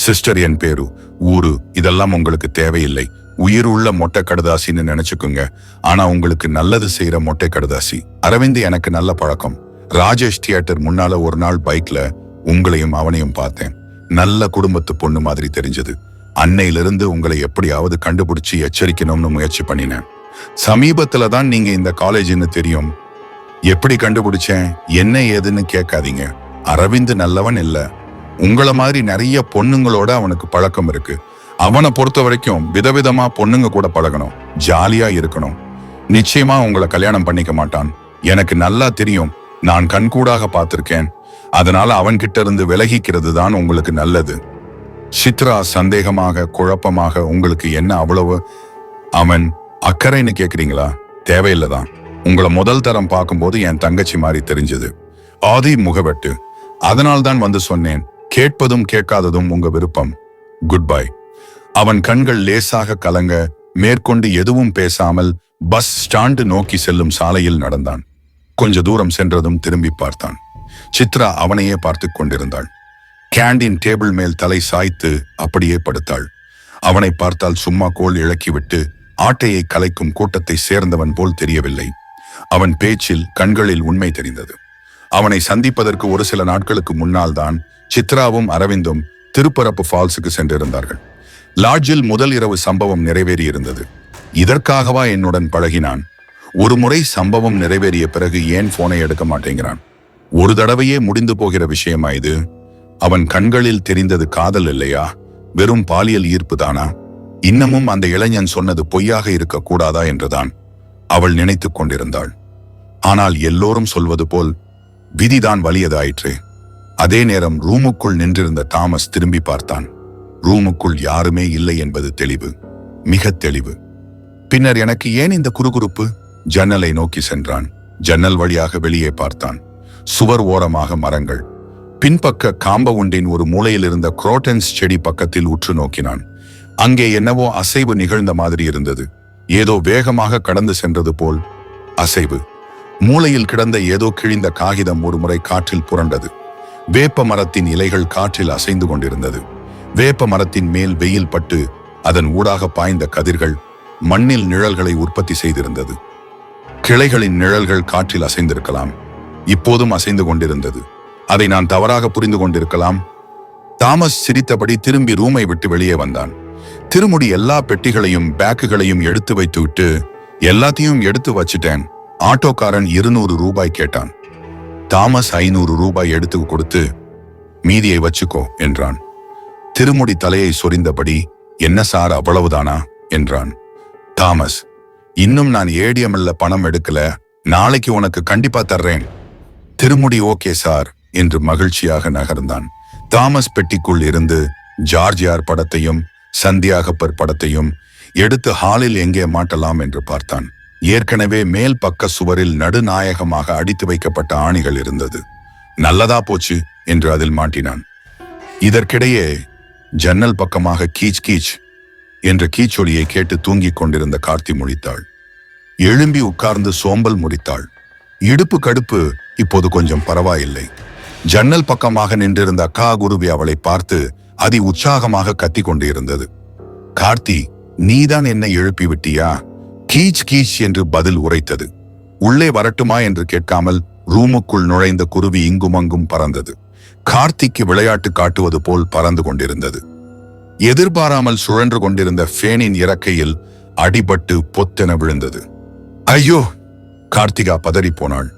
சிஸ்டர், என் பேரு, ஊரு இதெல்லாம் உங்களுக்கு தேவையில்லை. உயிர் உள்ள மொட்டை கடுதாசின்னு நினைச்சுக்குங்க. ஆனா உங்களுக்கு நல்லது செய்யற மொட்டை கடுதாசி. அரவிந்த் எனக்கு நல்ல பழக்கம். ராஜேஷ் தியேட்டர் முன்னால ஒரு நாள் பைக்ல உங்களையும் அவனையும் பார்த்தேன். நல்ல குடும்பத்து பொண்ணு மாதிரி தெரிஞ்சது. அன்னையிலிருந்து உங்களை எப்படியாவது கண்டுபிடிச்சு எச்சரிக்கணும்னு முயற்சி பண்ணினேன். சமீபத்துல தான் நீங்க இந்த காலேஜ்னு தெரியும். எப்படி கண்டுபிடிச்சேன், என்ன ஏதுன்னு கேட்காதீங்க. அரவிந்த் நல்லவன் இல்ல. உங்கள மாதிரி நிறைய பொண்ணுங்களோட அவனுக்கு பழக்கம் இருக்கு. அவனை பொறுத்த வரைக்கும் விதவிதமா பொண்ணுங்க கூட பழகணும், ஜாலியா இருக்கணும். நிச்சயமா உங்களை கல்யாணம் பண்ணிக்க மாட்டான். எனக்கு நல்லா தெரியும். நான் கண்கூடாக பார்த்திருக்கேன். அதனால அவன்கிட்ட இருந்து விலகிக்கிறது தான் உங்களுக்கு நல்லது. சித்ரா சந்தேகமாக குழப்பமாக, உங்களுக்கு என்ன அவ்வளவு அவன் அக்கறைன்னு கேக்குறீங்களா? தேவையில்லைதான். உங்களை முதல் தரம் பார்க்கும்போது என் தங்கச்சி மாதிரி தெரிஞ்சது. ஆதி முகவெட்டு. அதனால்தான் வந்து சொன்னேன். கேட்பதும் கேட்காததும் உங்க விருப்பம். Good bye. அவன் கண்கள் லேசாக கலங்க மேற்கொண்டு எதுவும் பேசாமல் பஸ் ஸ்டாண்டு நோக்கி செல்லும் சாலையில் நடந்தான். கொஞ்ச தூரம் சென்றதும் திரும்பி பார்த்தான். சித்ரா அவனையே பார்த்து கொண்டிருந்தாள். கேண்டீன் டேபிள் மேல் தலை சாய்த்து அப்படியே படுத்தாள். அவனை பார்த்தால் சும்மா கோல் இழக்கிவிட்டு ஆட்டையை கலைக்கும் கூட்டத்தை சேர்ந்தவன் போல் தெரியவில்லை. அவன் பேச்சில் கண்களில் உண்மை தெரிந்தது. அவனை சந்திப்பதற்கு ஒரு சில நாட்களுக்கு முன்னால் தான் சித்ராவும் அரவிந்தும் திருப்பரப்பு ஃபால்ஸுக்கு சென்றிருந்தார்கள். லாட்ஜில் முதல் இரவு சம்பவம் நிறைவேறியிருந்தது. இதற்காகவா என்னுடன் பழகினான்? ஒரு முறை சம்பவம் நிறைவேறிய பிறகு ஏன் போனை எடுக்க மாட்டேங்கிறான்? ஒரு தடவையே முடிந்து போகிற விஷயமா இது? அவன் கண்களில் தெரிந்தது காதல் இல்லையா? வெறும் பாலியல் ஈர்ப்பு தானா? இன்னமும் அந்த இளைஞன் சொன்னது பொய்யாக இருக்க கூடாதா என்றுதான் அவள் நினைத்துக் கொண்டிருந்தாள். ஆனால் எல்லோரும் சொல்வது போல் விதிதான் வலியதாயிற்று. அதே நேரம் ரூமுக்குள் நின்றிருந்த தாமஸ் திரும்பி பார்த்தான். ரூமுக்குள் யாருமே இல்லை என்பது தெளிவு, மிக தெளிவு. பின்னர் எனக்கு ஏன் இந்த குறுகுறுப்பு? ஜன்னலை நோக்கி சென்றான். ஜன்னல் வழியாக வெளியே பார்த்தான். சுவர் ஓரமாக மரங்கள். பின்பக்க காம்பவுண்டின் ஒரு மூலையில் இருந்த குரோட்டன்ஸ் செடி பக்கத்தில் உற்று நோக்கினான். அங்கே என்னவோ அசைவு நிகழ்ந்த மாதிரி இருந்தது. ஏதோ வேகமாக கடந்து சென்றது போல் அசைவு. மூலையில் கிடந்த ஏதோ கிழிந்த காகிதம் ஒரு முறை காற்றில் புரண்டது. வேப்ப மரத்தின் இலைகள் காற்றில் அசைந்து கொண்டிருந்தது. வேப்ப மரத்தின் மேல் வெயில் பட்டு அதன் ஊடாக பாய்ந்த கதிர்கள் மண்ணில் நிழல்களை உற்பத்தி செய்திருந்தது. கிளைகளின் நிழல்கள் காற்றில் அசைந்திருக்கலாம். இப்போதும் அசைந்து கொண்டிருந்தது. அதை நான் தவறாக புரிந்து கொண்டிருக்கலாம். தாமஸ் சிரித்தபடி திரும்பி ரூமை விட்டு வெளியே வந்தான். திருமுடி எல்லா பெட்டிகளையும் பேக்குகளையும் எடுத்து வைத்து விட்டு, எல்லாத்தையும் எடுத்து வச்சிட்டேன். ஆட்டோக்காரன் 200 ரூபாய் கேட்டான். தாமஸ் 500 ரூபாய் எடுத்து கொடுத்து, மீதியை வச்சுக்கோ என்றான். திருமுடி தலையை சொரிந்தபடி, என்ன சார் அவ்வளவுதானா என்றான். தாமஸ், இன்னும் நான் ஏடிஎம்ல பணம் எடுக்கல, நாளைக்கு உனக்கு கண்டிப்பா தர்றேன். திருமுடி ஓகே சார் என்று மகிழ்ச்சியாக நகர்ந்தான். தாமஸ் பெட்டிக்குள் இருந்து ஜார்ஜியார் படத்தையும் சந்தியா கப்பர் படத்தையும் எடுத்து ஹாலில் எங்கே மாட்டலாம் என்று பார்த்தான். ஏற்கனவே மேல் பக்க சுவரில் நடுநாயகமாக அடித்து வைக்கப்பட்ட ஆணிகள் இருந்தது. நல்லதா போச்சு என்று அதில் மாட்டினான். இதற்கிடையே ஜன்னல் பக்கமாக கீச் கீச் என்ற கீச்சொலியை கேட்டு தூங்கிக் கொண்டிருந்த கார்த்தி முழித்தாள். எழும்பி உட்கார்ந்து சோம்பல் முறித்தாள். இடுப்பு கடுப்பு இப்போது கொஞ்சம் பரவாயில்லை. ஜன்னல் பக்கமாக நின்றிருந்த அக்கா குருவி அவளை பார்த்து அதி உற்சாகமாக கத்தி கொண்டு இருந்தது. கார்த்தி, நீதான் என்னை எழுப்பி விட்டியா? கீச் கீச் என்று பதில் உரைத்தது. உள்ளே வரட்டுமா என்று கேட்காமல் ரூமுக்குள் நுழைந்த குருவி இங்குமங்கும் பறந்தது. கார்த்திக்கு விளையாட்டு காட்டுவது போல் பறந்து கொண்டிருந்தது. எதிர்பாராமல் சுழன்று கொண்டிருந்த ஃபேனின் இறக்கையில் அடிபட்டு பொத்தென விழுந்தது. ஐயோ! கார்த்திகா பதறி போனாள்.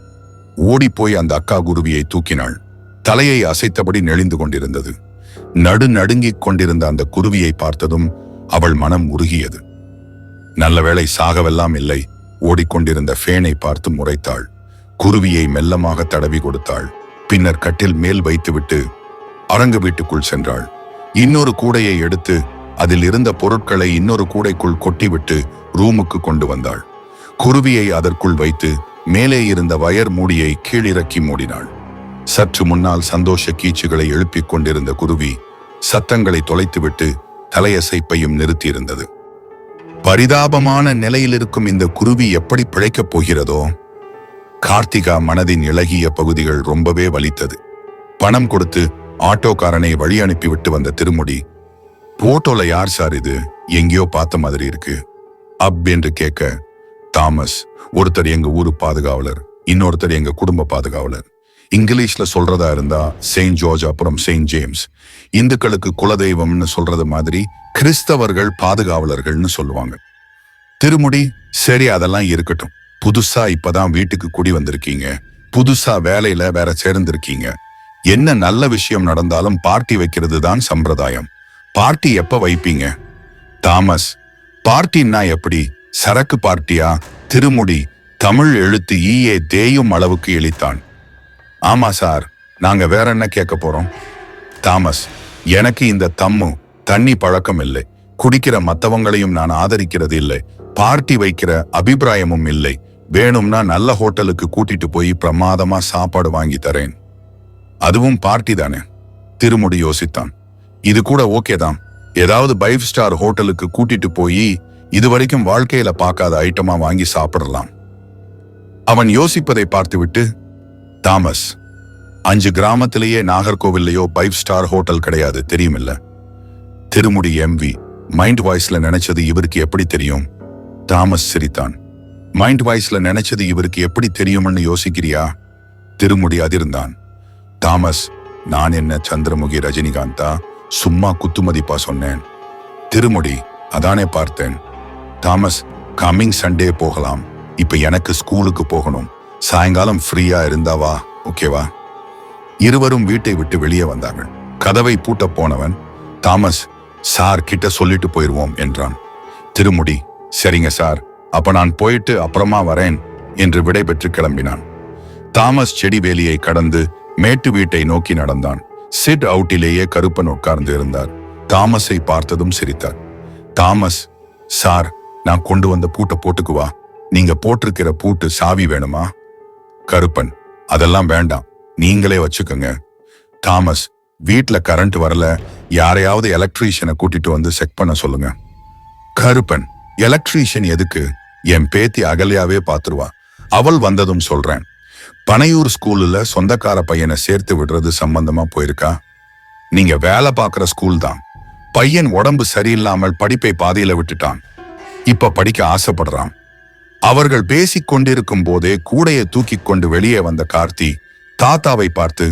ஓடிப்போய் அந்த அக்கா குருவியை தூக்கினாள். தலையை அசைத்தபடி நெளிந்து கொண்டிருந்தது. நடுநடுங்கிக் கொண்டிருந்த அந்த குருவியை பார்த்ததும் அவள் மனம் உருகியது. நல்ல வேளை சாகவெல்லாம் இல்லை. ஓடிக்கொண்டிருந்த ஃபேனை பார்த்து முறைத்தாள். குருவியை மெல்லமாக தடவி கொடுத்தாள். பின்னர் கட்டில் மேல் வைத்துவிட்டு அரங்கு வீட்டுக்குள் சென்றாள். இன்னொரு கூடையை எடுத்து அதில் இருந்த பொருட்களை இன்னொரு கூடைக்குள் கொட்டிவிட்டு ரூமுக்கு கொண்டு வந்தாள். குருவியை அதற்குள் வைத்து மேலே இருந்த வயர் மூடியை கீழிறக்கி மூடினாள். சற்று முன்னால் சந்தோஷ கீச்சுகளை எழுப்பிக் கொண்டிருந்த குருவி சத்தங்களை தொலைத்துவிட்டு தலையசைப்பையும் நிறுத்தியிருந்தது. பரிதாபமான நிலையில் இருக்கும் இந்த குருவி எப்படி பிழைக்கப் போகிறதோ? கார்த்திகா மனதின் இளகிய பகுதிகள் ரொம்பவே வலித்தது. பணம் கொடுத்து ஆட்டோக்காரனை வழி அனுப்பிவிட்டு வந்த திருமுடி, போட்டோல யார் சார் இது? எங்கேயோ பார்த்த மாதிரி இருக்கு அப் என்று கேட்க, தாமஸ், ஒருத்தர் எங்க ஊரு பாதுகாவலர், இன்னொருத்தர் எங்க குடும்ப பாதுகாவலர். இங்கிலீஷ்ல சொல்றதா இருந்தா செயின்ட் ஜார்ஜ் அப்புறம் செயின்ட் ஜேம்ஸ். இந்துக்களுக்கு குலதெய்வம்னு சொல்றது மாதிரி கிறிஸ்தவர்கள் பாதுகாவலர்கள்னு சொல்லுவாங்க. திருமுடி, சரி அதெல்லாம் இருக்கட்டும். புதுசா இப்பதான் வீட்டுக்கு குடி வந்திருக்கீங்க. புதுசா வேலையில வேற சேர்ந்திருக்கீங்க. என்ன நல்ல விஷயம் நடந்தாலும் பார்ட்டி வைக்கிறது தான் சம்பிரதாயம். பார்ட்டி எப்ப வைப்பீங்க? தாமஸ், பார்ட்டின்னா எப்படி? சரக்கு பார்ட்டியா? திருமுடி தமிழ் எழுத்து ஈயே தேயும் அளவுக்கு இழித்தான். ஆமா சார், நாங்க வேற என்ன கேட்க போறோம்? தாமஸ், எனக்கு இந்த தம்மு தண்ணி பழக்கம் இல்லை. குடிக்கிற மத்தவங்களையும் நான் ஆதரிக்கிறது இல்லை. பார்ட்டி வைக்கிற அபிப்பிராயமும் இல்லை. வேணும்னா நல்ல ஹோட்டலுக்கு கூட்டிட்டு போய் பிரமாதமா சாப்பாடு வாங்கி தரேன். அதுவும் பார்ட்டி தானே? திருமுடி யோசித்தான். இது கூட ஓகே தான். ஏதாவது 5 ஸ்டார் ஹோட்டலுக்கு கூட்டிட்டு போய் இதுவரைக்கும் வாழ்க்கையில பார்க்காத ஐட்டமா வாங்கி சாப்பிடலாம். அவன் யோசிப்பதை பார்த்துவிட்டு, தாமஸ், 5 கிராமத்திலேயே நாகர்கோவில்லையோ 5 ஸ்டார் ஹோட்டல் கிடையாது, தெரியுமில்ல? திருமுடி எம்வி மைண்ட் வாய்ஸ்ல நினைச்சது இவருக்கு எப்படி தெரியும்? தாமஸ் சிரித்தான். மைண்ட் வாய்ஸ்ல நினைச்சது இவருக்கு எப்படி தெரியும்னு யோசிக்கிறியா? திருமுடி அதிர்ந்தான். தாமஸ், நான் என்ன சந்திரமுகி ரஜினிகாந்தா? சும்மா குத்துமதிப்பா சொன்னேன். திருமுடி, அதானே பார்த்தேன். தாமஸ், கம்மிங் சண்டே போகலாம். இப்ப எனக்கு ஸ்கூலுக்கு போகணும். சாயங்காலம் ஃப்ரீயா இருந்தாவா? ஓகேவா? இருவரும் வீட்டை விட்டு வெளியே வந்தார்கள். கதவை பூட்ட போனவன், தாமஸ், சார் கிட்ட சொல்லிட்டு போயிருவோம் என்றான். திருமுடி, சரிங்க சார், அப்ப நான் போயிட்டு அப்புறமா வரேன் என்று விடைபெற்று கிளம்பினான். தாமஸ் செடி வேலியை கடந்து மேட்டு வீட்டை நோக்கி நடந்தான். சிட் அவுட்டிலேயே கருப்பன் உட்கார்ந்து இருந்தார். தாமஸை பார்த்ததும் சிரித்தார். தாமஸ், சார், நான் கொண்டு வந்த பூட்டை போட்டுக்குவா? நீங்க போட்டிருக்கிற பூட்டு சாவி வேணுமா? கருப்பன், அதெல்லாம் வேண்டாம், நீங்களே வச்சுக்கோங்க. தாமஸ், வீட்ல கரண்ட் வரல, யாரையாவது எலக்ட்ரீஷியனை கூட்டிட்டு வந்து செக் பண்ண சொல்லுங்க. கருப்பன், எலக்ட்ரீஷியன் எதுக்கு? என் பேத்தி அகல்யாவே பாத்துருவா. அவள் வந்ததும் சொல்றேன். பனையூர் ஸ்கூல்ல சொந்தக்கார பையனை சேர்த்து விடுறது சம்பந்தமா போயிருக்கா? நீங்க வேலை பார்க்கிற ஸ்கூல் தான். பையன் உடம்பு சரியில்லாமல் படிப்பை பாதியில விட்டுட்டான். இப்ப படிக்க ஆசைப்படுறான். அவர்கள் பேசிக் கொண்டிருக்கும் போதே கூடையை தூக்கி கொண்டு வெளியே வந்த கார்த்தி தாத்தாவை பார்த்து,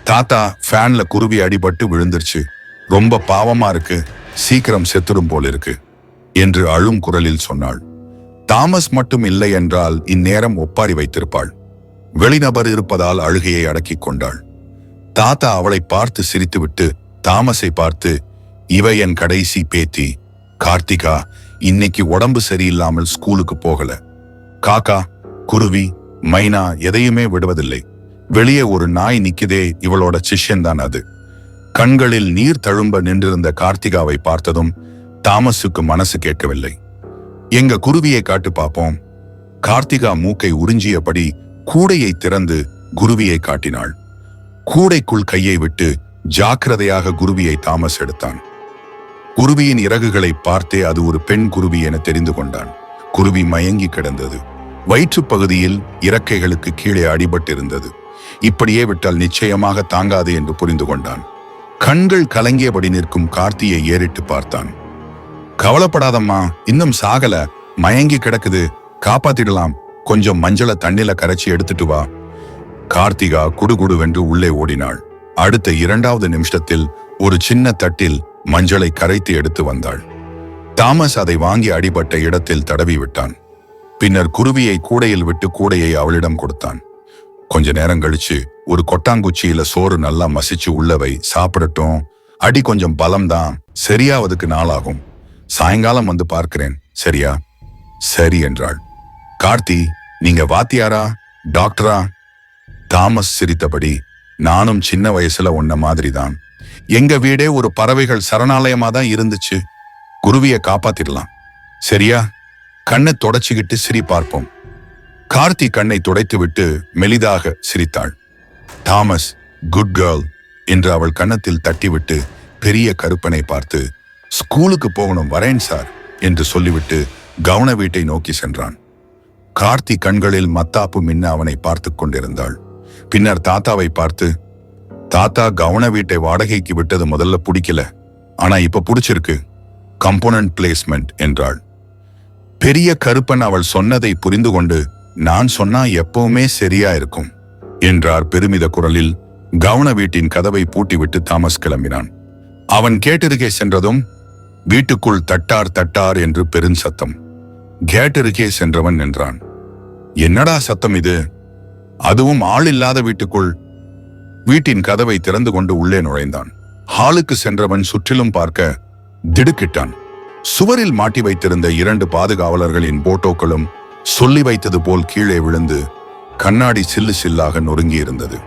தாத்தா, ஃபேன்ல குருவி அடிபட்டு விழுந்துருச்சு. ரொம்ப பாவமா இருக்கு. சீக்கிரம் செத்துடும் போல் இருக்கு என்று அழும் குரலில் சொன்னாள். தாமஸ் மட்டும் இல்லை என்றால் இந்நேரம் ஒப்பாரி வைத்திருப்பாள். வெளிநபர் இருப்பதால் அழுகையை அடக்கிக் கொண்டாள். தாத்தா அவளை பார்த்து சிரித்துவிட்டு தாமஸை பார்த்து, இவ என் கடைசி பேத்தி கார்த்திகா. இன்னைக்கு உடம்பு சரியில்லாமல் ஸ்கூலுக்கு போகல. காக்கா, குருவி, மைனா எதையுமே விடுவதில்லை. வெளியே ஒரு நாய் நிக்குதே, இவளோட சிஷ்யன் தான் அது. கண்களில் நீர் தழும்ப நின்றிருந்த கார்த்திகாவை பார்த்ததும் தாமஸுக்கு மனசு கேட்கவில்லை. எங்க குருவியை காட்டு பாப்போம் கார்த்திகா மூக்கை உறிஞ்சியபடி கூடையை திறந்து குருவியை காட்டினாள். கூடைக்குள் கையை விட்டு ஜாக்கிரதையாக குருவியை தாமஸ் எடுத்தான். குருவியின் இறகுகளை பார்த்தே அது ஒரு பெண் குருவி என தெரிந்து கொண்டான். குருவி மயங்கி கிடந்தது. வயிற்றுப் பகுதியில் இறக்கைகளுக்கு கீழே அடிபட்டிருந்தது. இப்படியே விட்டால் நிச்சயமாக தாங்காது என்று புரிந்து கொண்டான். கண்கள் கலங்கியபடி நிற்கும் கார்த்தியை ஏறிட்டு பார்த்தான். கவலைப்படாதம்மா, இன்னும் சாகல, மயங்கி கிடக்குது, காப்பாத்திடலாம், கொஞ்சம் மஞ்சளை தண்ணில கரைச்சி எடுத்துட்டு வா. கார்த்திகா குடுகுடுவென்று உள்ளே ஓடினாள். அடுத்த 2வது நிமிஷத்தில் ஒரு சின்ன தட்டில் மஞ்சளை கரைத்து எடுத்து வந்தாள். தாமஸ் அதை வாங்கி அடிபட்ட இடத்தில் தடவி விட்டான். பின்னர் குருவியை கூடையில் விட்டு கூடையை அவளிடம் கொடுத்தான். கொஞ்ச நேரம் கழிச்சு ஒரு கொட்டாங்குச்சியில சோறு நல்லா மசிச்சு உள்ளவை, சாப்பிடட்டும், அடி கொஞ்சம் பலம்தான், சரியாவதுக்கு நாளாகும், சாயங்காலம் வந்து பார்க்கிறேன், சரியா? சரி என்றாள். கார்த்தி, நீங்க வாத்தியாரா, டாக்டரா? தாமஸ் சிரித்தபடி, நானும் சின்ன வயசுல உன்ன மாதிரிதான். எங்க வீடே ஒரு பறவைகள் சரணாலயமா தான் இருந்துச்சு. குருவியை காப்பாத்திடலாம், சரியா? கண்ணை தொடச்சிக்கிட்டு சிரி பார்ப்போம். கார்த்தி கண்ணை துடைத்துவிட்டு மெலிதாக சிரித்தாள். தாமஸ், குட் கேர்ள் என்று அவள் கன்னத்தில் தட்டிவிட்டு பெரிய கருப்பனை பார்த்து, ஸ்கூலுக்கு போகணும், வரேன் சார் என்று சொல்லிவிட்டு கவன வீட்டை நோக்கி சென்றான். கார்த்தி கண்களில் மத்தாப்பு மின்ன அவனை பார்த்து கொண்டிருந்தாள். பின்னர் தாத்தாவை பார்த்து, தாத்தா, கவன வீட்டை வாடகைக்கு விட்டது முதல்ல பிடிக்கல, ஆனா இப்ப பிடிச்சிருக்கு, கம்போனன்ட் பிளேஸ்மெண்ட் என்றாள். பெரிய கருப்பன் அவள் சொன்னதை புரிந்து கொண்டு, நான் சொன்னா எப்பவுமே சரியா இருக்கும் என்றார் பெருமித குரலில். கவன வீட்டின் கதவை பூட்டிவிட்டு தாமஸ் கிளம்பினான். அவன் கேட்டருகே சென்றதும் வீட்டுக்குள் தட்டார் தட்டார் என்று பெருஞ்சத்தம். கேட்டருகே சென்றவன் நின்றான். என்னடா சத்தம் இது? அதுவும் ஆள் இல்லாத வீட்டுக்குள். வீட்டின் கதவை திறந்து கொண்டு உள்ளே நுழைந்தான். ஹாலுக்கு சென்றவன் சுற்றிலும் பார்க்க திடுக்கிட்டான். சுவரில் மாட்டி வைத்திருந்த 2 பாதுகாவலர்களின் போட்டோக்களும் சொல்லி வைத்தது போல் கீழே விழுந்து கண்ணாடி சில்லு சில்லாக நொறுங்கி இருந்தது.